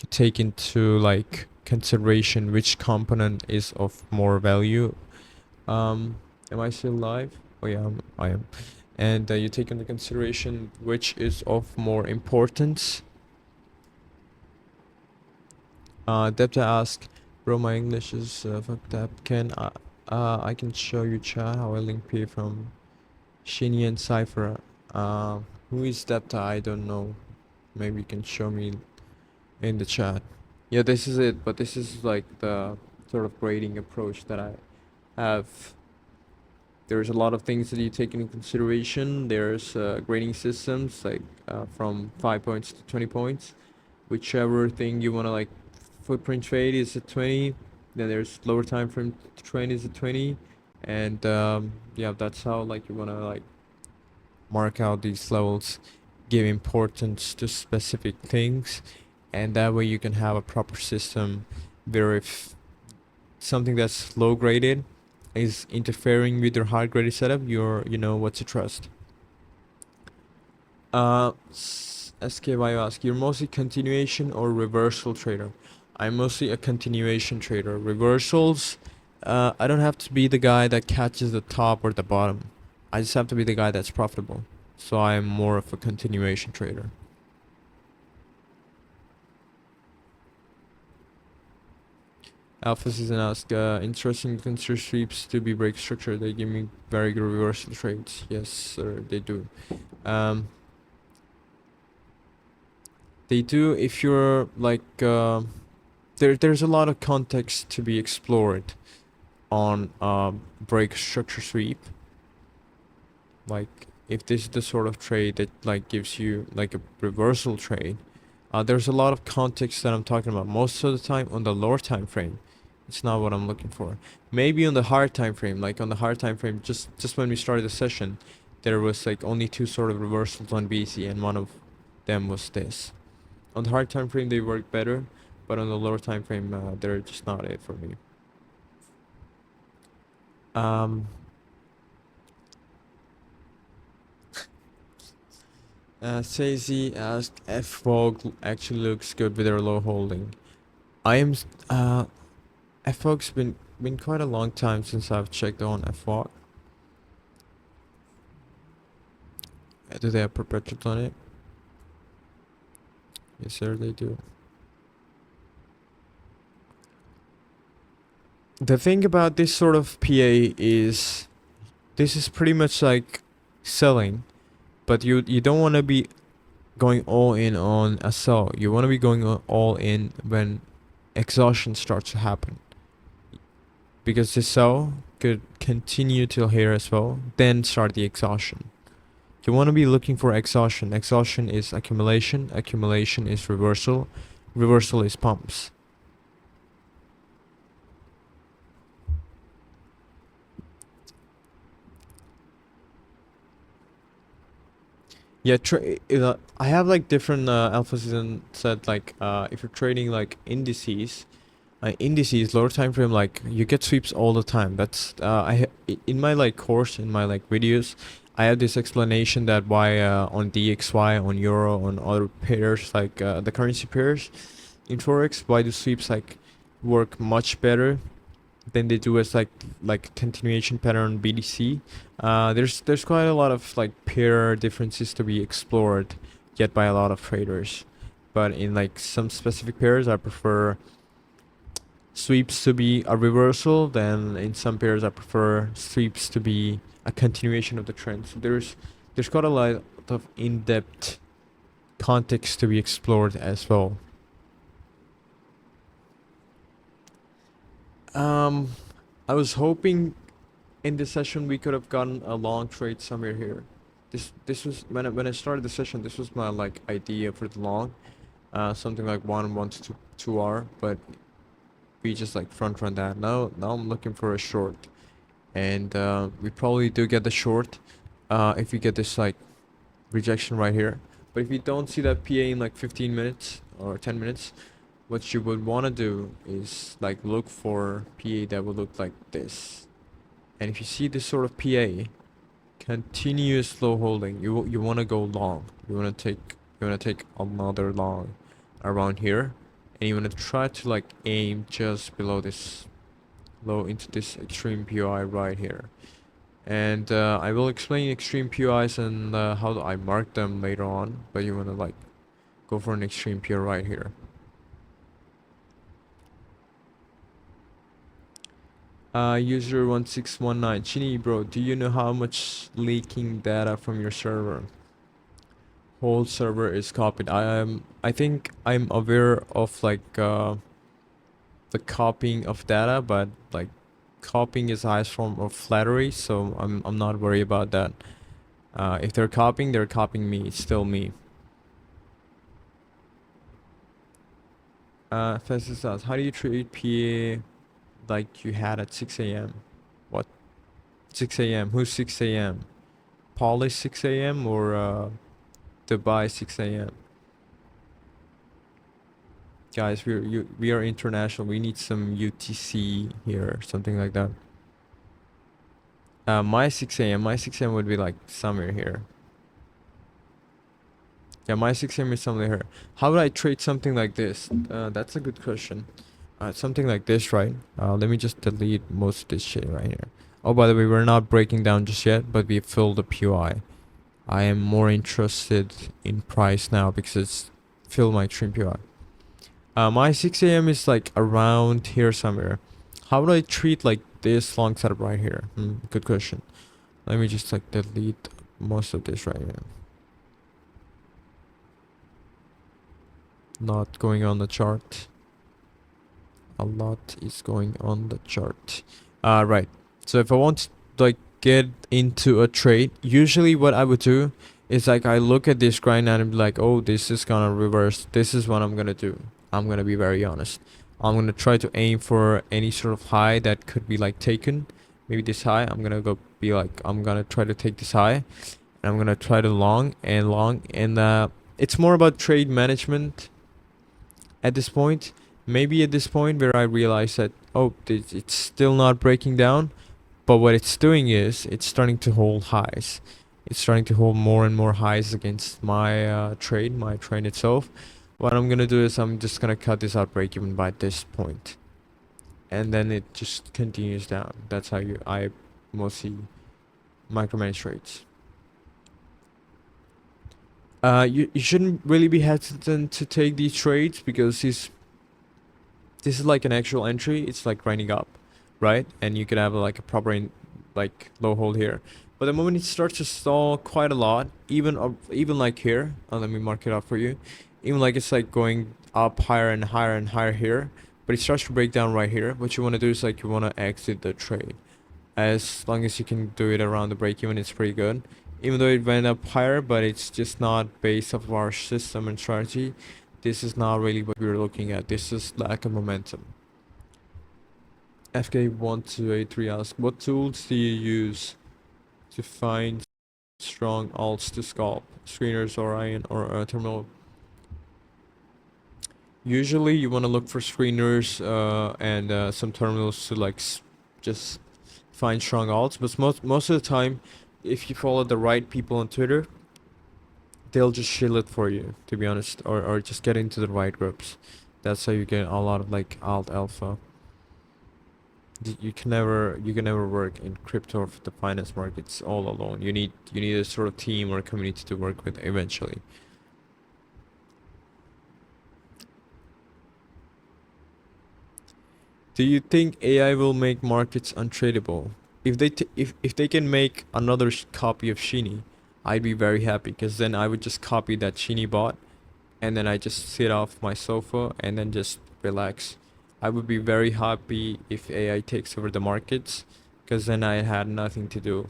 you take into like consideration which component is of more value. Am I still live? Oh yeah, I am. And you take into consideration which is of more importance. Depta ask, bro, my English is fucked up. I can show you chat how I link P from Shini and Cypher. Who is Depta? I don't know. Maybe you can show me in the chat. Yeah, this is it, but this is like the sort of grading approach that I have. There's a lot of things that you take into consideration. There's grading systems like from 5 points to 20 points. Whichever thing you want to like footprint trade is at 20. Then there's lower time frame trade is at 20. And yeah, that's how like you want to like mark out these levels, give importance to specific things, and that way you can have a proper system where if something that's low graded is interfering with your high graded setup, you know what to trust. SKY ask, you're mostly continuation or reversal trader? I'm mostly a continuation trader. Reversals, I don't have to be the guy that catches the top or the bottom. I just have to be the guy that's profitable. So I'm more of a continuation trader. Alpha Season ask, interesting to consider sweeps to be break structure. They give me very good reversal trades. Yes, sir, they do. They do if you're like there's a lot of context to be explored on break structure sweep. Like if this is the sort of trade that like gives you like a reversal trade, there's a lot of context that I'm talking about. Most of the time on the lower time frame, it's not what I'm looking for. Maybe on the higher time frame, like on the higher time frame, just when we started the session, there was like only two sort of reversals on BC, and one of them was this. On the higher time frame, they work better, but on the lower time frame, they're just not it for me. Sazy asked, FVOG actually looks good with their low holding. FVOG's been quite a long time since I've checked on FVOG. Do they have perpetuals on it? Yes, sir, they do. The thing about this sort of PA is this is pretty much like selling, but you don't want to be going all in on a sell. You want to be going all in when exhaustion starts to happen. because this sell could continue till here as well, then start the exhaustion. You want to be looking for exhaustion. Exhaustion is accumulation. Accumulation is reversal. Reversal is pumps. Yeah, I have like different alpha season said like if you're trading like indices lower time frame, like you get sweeps all the time. That's in my like course, in my like videos, I have this explanation that why on DXY, on euro, on other pairs like the currency pairs in forex, why do sweeps like work much better than they do as like continuation pattern BDC. There's quite a lot of like pair differences to be explored yet by a lot of traders, but in like some specific pairs I prefer sweeps to be a reversal, then in some pairs I prefer sweeps to be a continuation of the trend. So there's quite a lot of in-depth context to be explored as well. I was hoping in this session we could have gotten a long trade somewhere here. This was when I started the session, this was my like idea for the long, something like 1 to 2 hour, but we just like front run that. Now I'm looking for a short, and we probably do get the short if we get this like rejection right here. But if you don't see that PA in like 15 minutes or 10 minutes, what you would want to do is like look for PA that will look like this. And if you see this sort of PA, continuous slow holding, you want to go long. You want to take another long around here, and you want to try to like aim just below this low into this extreme POI right here. And I will explain extreme POIs and how I mark them later on, but you want to like go for an extreme PO right here. User 1619, Chini bro, do you know how much leaking data from your server? Whole server is copied. I think I'm aware of like the copying of data, but like copying is the highest form of flattery, so I'm not worried about that. If they're copying me. It's still me. Festus asks, how do you treat PA like you had at 6 a.m.? What? 6 a.m. Who's 6 a.m.? Polish 6 a.m. or Dubai 6 a.m.? Guys, we are international. We need some UTC here, something like that. My 6 a.m. Would be like somewhere here. Yeah, my 6 a.m. is somewhere here. How would I trade something like this? That's a good question. Something like this, right? Let me just delete most of this shit right here. Oh, by the way, we're not breaking down just yet, but we filled the POI. I am more interested in price now because it's fill my trim POI. My 6 a.m. is like around here somewhere. How would I treat like this long setup right here? Good question. Let me just like delete most of this right here. Not going on the chart. A lot is going on the chart. Right. So if I want to like get into a trade, usually what I would do is like I look at this grind and I'm like, oh, this is gonna reverse. This is what I'm gonna do. I'm gonna be very honest. I'm gonna try to aim for any sort of high that could be like taken. Maybe this high. I'm gonna try to take this high, and I'm gonna try to long, and it's more about trade management at this point. Maybe at this point where I realize that, oh, it's still not breaking down, but what it's doing is it's starting to hold highs. It's starting to hold more and more highs against my trade itself. What I'm gonna do is I'm just gonna cut this out break even by this point, and then it just continues down. That's how I mostly micromanage trades. You shouldn't really be hesitant to take these trades because this is like an actual entry. It's like grinding up, right? And you could have like a proper like low hold here. But the moment it starts to stall quite a lot, even like here, let me mark it up for you. Even like it's like going up higher and higher and higher here. but it starts to break down right here. What you want to do is like you want to exit the trade. As long as you can do it around the break even, it's pretty good. Even though it went up higher, but it's just not based off of our system and strategy. This is not really what we're looking at. This is lack of momentum. FK1283 asks, what tools do you use to find strong alts to scalp? Screeners, Orion, or terminal? Usually you want to look for screeners and some terminals to like just find strong alts, but most of the time, if you follow the right people on Twitter, they'll just shill it for you, to be honest, or just get into the right groups. That's how you get a lot of like alt alpha. You can never work in crypto or the finance markets all alone. You need a sort of team or community to work with eventually. Do you think AI will make markets untradeable? If they can make another copy of Shini, I'd be very happy, because then I would just copy that Shini bot and then I just sit off my sofa and then just relax. I would be very happy if AI takes over the markets, because then I had nothing to do.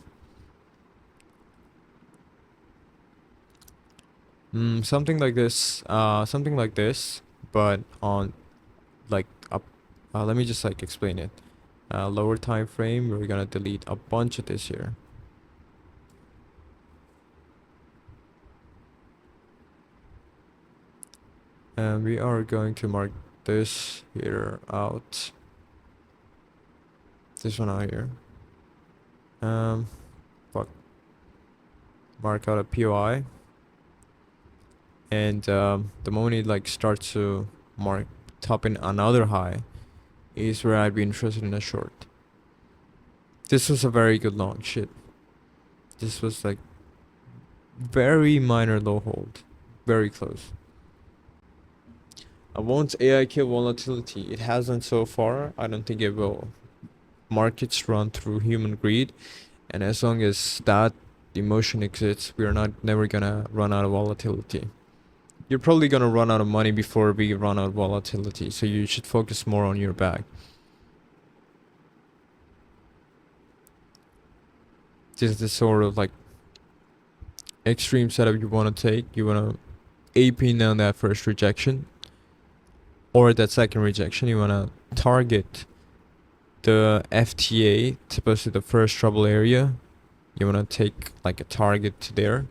Something like this, but on like up. Let me just like explain it. Lower time frame. We're gonna delete a bunch of this here. And we are going to mark this here out. This one out here. Fuck. Mark out a POI. And the moment it like starts to top in another high, is where I'd be interested in a short. This was a very good long shit. This was like very minor low hold, very close. Won't AI kill volatility? It hasn't so far. I don't think it will. Markets run through human greed, and as long as that emotion exists, we're never gonna run out of volatility. You're probably gonna run out of money before we run out of volatility, so you should focus more on your bag. This is the sort of like extreme setup you want to take. You want to AP down that first rejection or that second rejection. You want to target the FTA, supposed to the first trouble area. You want to take like a target to there,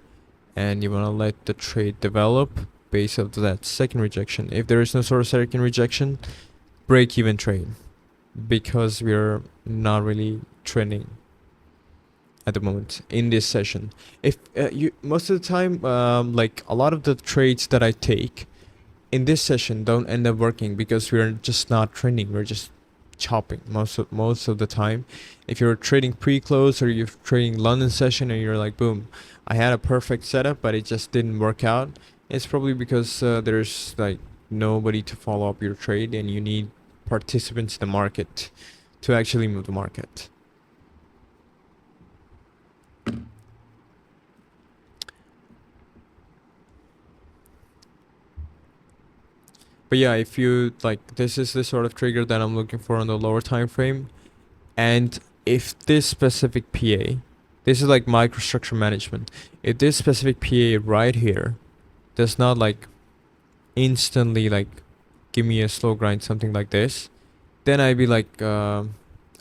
and you want to let the trade develop based off that second rejection. If there is no sort of second rejection, break even trade, because we're not really trending at the moment in this session. If you most of the time, like a lot of the trades that I take in this session don't end up working, because we're just not trending. We're just chopping most of the time. If you're trading pre-close or you're trading London session and you're like, boom, I had a perfect setup but it just didn't work out, it's probably because there's like nobody to follow up your trade, and you need participants in the market to actually move the market. But yeah, if you like, this is the sort of trigger that I'm looking for on the lower time frame. And if this specific PA, this is like microstructure management, if this specific PA right here does not like instantly like give me a slow grind, something like this, then I'd be like, I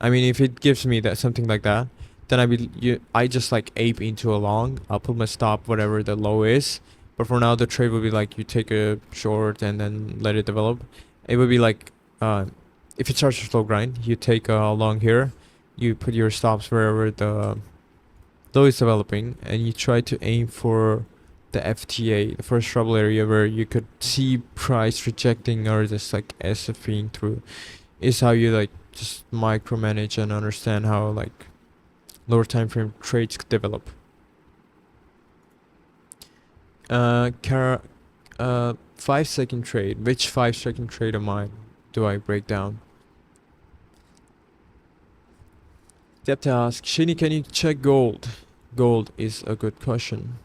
mean, if it gives me that something like that, then I just like ape into a long. I'll put my stop whatever the low is. But for now, the trade will be like, you take a short and then let it develop. It would be like, if it starts to slow grind, you take a long here, you put your stops wherever the low is developing, and you try to aim for the FTA, the first trouble area, where you could see price rejecting or just like SFing through. Is how you like just micromanage and understand how like lower time frame trades develop. 5-second trade. Which 5-second trade of mine do I break down? Depth ask, Shini, can you check gold? Gold is a good question.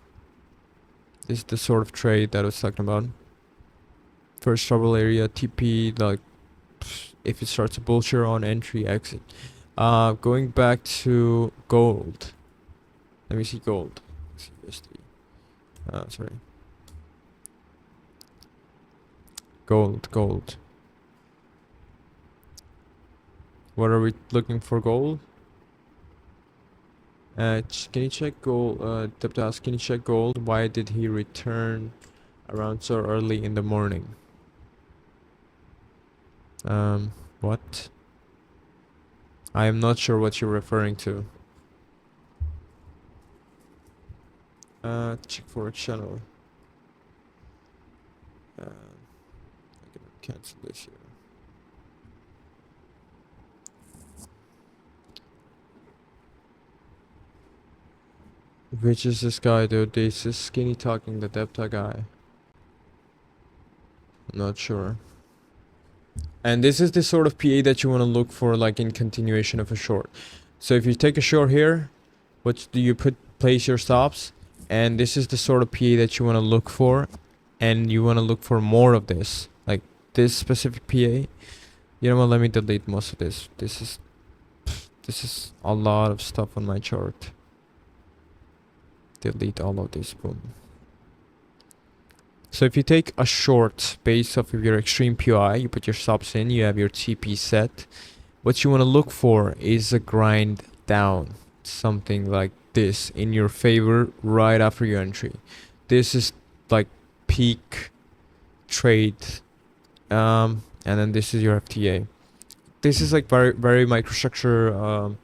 This is the sort of trade that I was talking about. First trouble area, TP, like If it starts a bullshit on entry, exit. Going back to gold. Let me see gold. CUSD. Sorry. Gold. What are we looking for gold? Can you check gold? Deptas, can you check gold? Why did he return around so early in the morning? What? I am not sure what you're referring to. Check for a channel. I'm gonna cancel this here. Which is this guy, dude? This is skinny talking, the Depta guy. I'm not sure. And this is the sort of PA that you want to look for, like in continuation of a short. So if you take a short here, what do you place your stops? And this is the sort of PA that you want to look for, and you want to look for more of this, like this specific PA. You know what? Let me delete most of this. This is a lot of stuff on my chart. Delete all of this. Boom. So if you take a short base off of your extreme POI, you put your stops in, you have your TP set. What you want to look for is a grind down, something like this in your favor right after your entry. This is like peak trade, and then this is your FTA. This is like very microstructure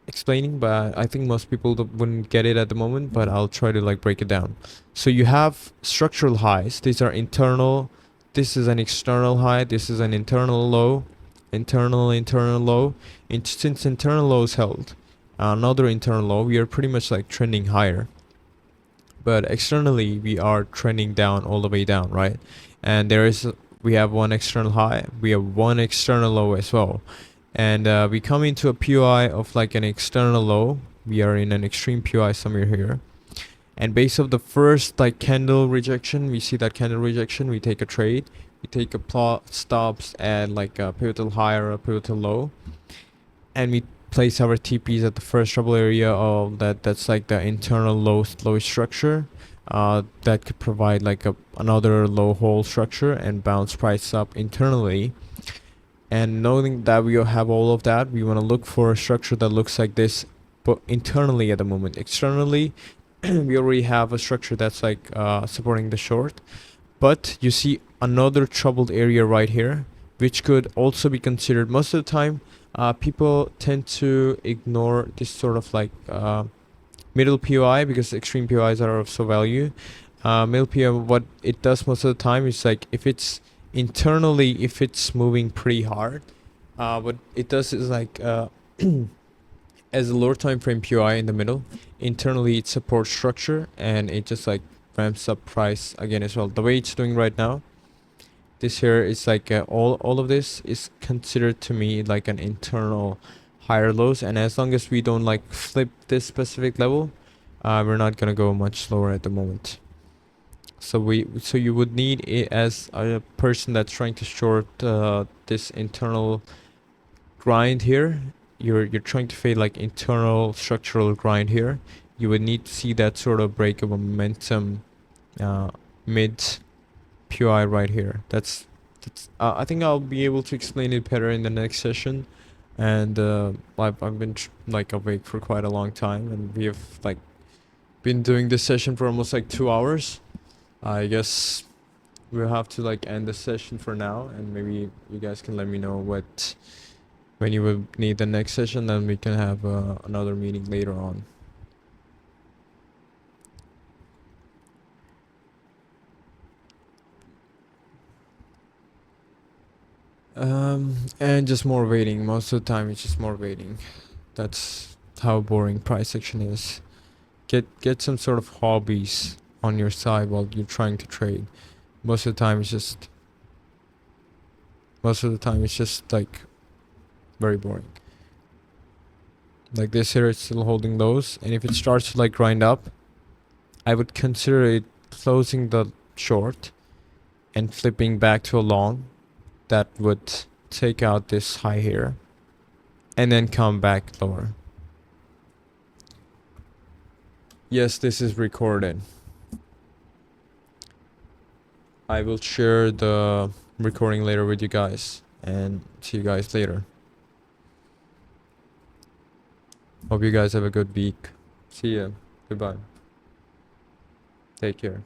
explaining, but I think most people wouldn't get it at the moment, but I'll try to like break it down. So you have structural highs. These are internal. This is an external high. This is an internal low. Internal low. Since internal low is held, another internal low, we are pretty much like trending higher. But externally, we are trending down all the way down, right? And we have one external high. We have one external low as well. And we come into a POI of like an external low. We are in an extreme POI somewhere here. And based off the first like candle rejection, we see that candle rejection, we take a trade. We take a plot stops at like a pivotal high or a pivotal low. And we place our TPs at the first trouble area of that's like the internal low structure. That could provide like another low hole structure and bounce price up internally. And knowing that we have all of that, we want to look for a structure that looks like this, but internally at the moment. Externally, we already have a structure that's like supporting the short. But you see another troubled area right here, which could also be considered. Most of the time, people tend to ignore this sort of like middle POI because extreme POIs are of so value. Middle POI, what it does most of the time is like if it's internally, if it's moving pretty hard, what it does is like as a lower time frame POI in the middle, internally it supports structure and it just like ramps up price again as well. The way it's doing right now, this here is like all of this is considered to me like an internal higher lows, and as long as we don't like flip this specific level, we're not gonna go much lower at the moment. So you would need it as a person that's trying to short this internal grind here. You're trying to fade like internal structural grind here. You would need to see that sort of break of momentum mid POI right here. That's I think I'll be able to explain it better in the next session. And I've been like awake for quite a long time, and we have like been doing this session for almost like 2 hours. I guess we'll have to like end the session for now, and maybe you guys can let me know when you will need the next session, then we can have another meeting later on. And just more waiting. Most of the time it's just more waiting. That's how boring price action is. Get some sort of hobbies on your side while you're trying to trade. Most of the time it's just like very boring. Like this here, it's still holding lows, and if it starts to like grind up, I would consider it closing the short and flipping back to a long. That would take out this high here and then come back lower. Yes, this is recorded. I will share the recording later with you guys, and see you guys later. Hope you guys have a good week. See ya. Goodbye. Take care.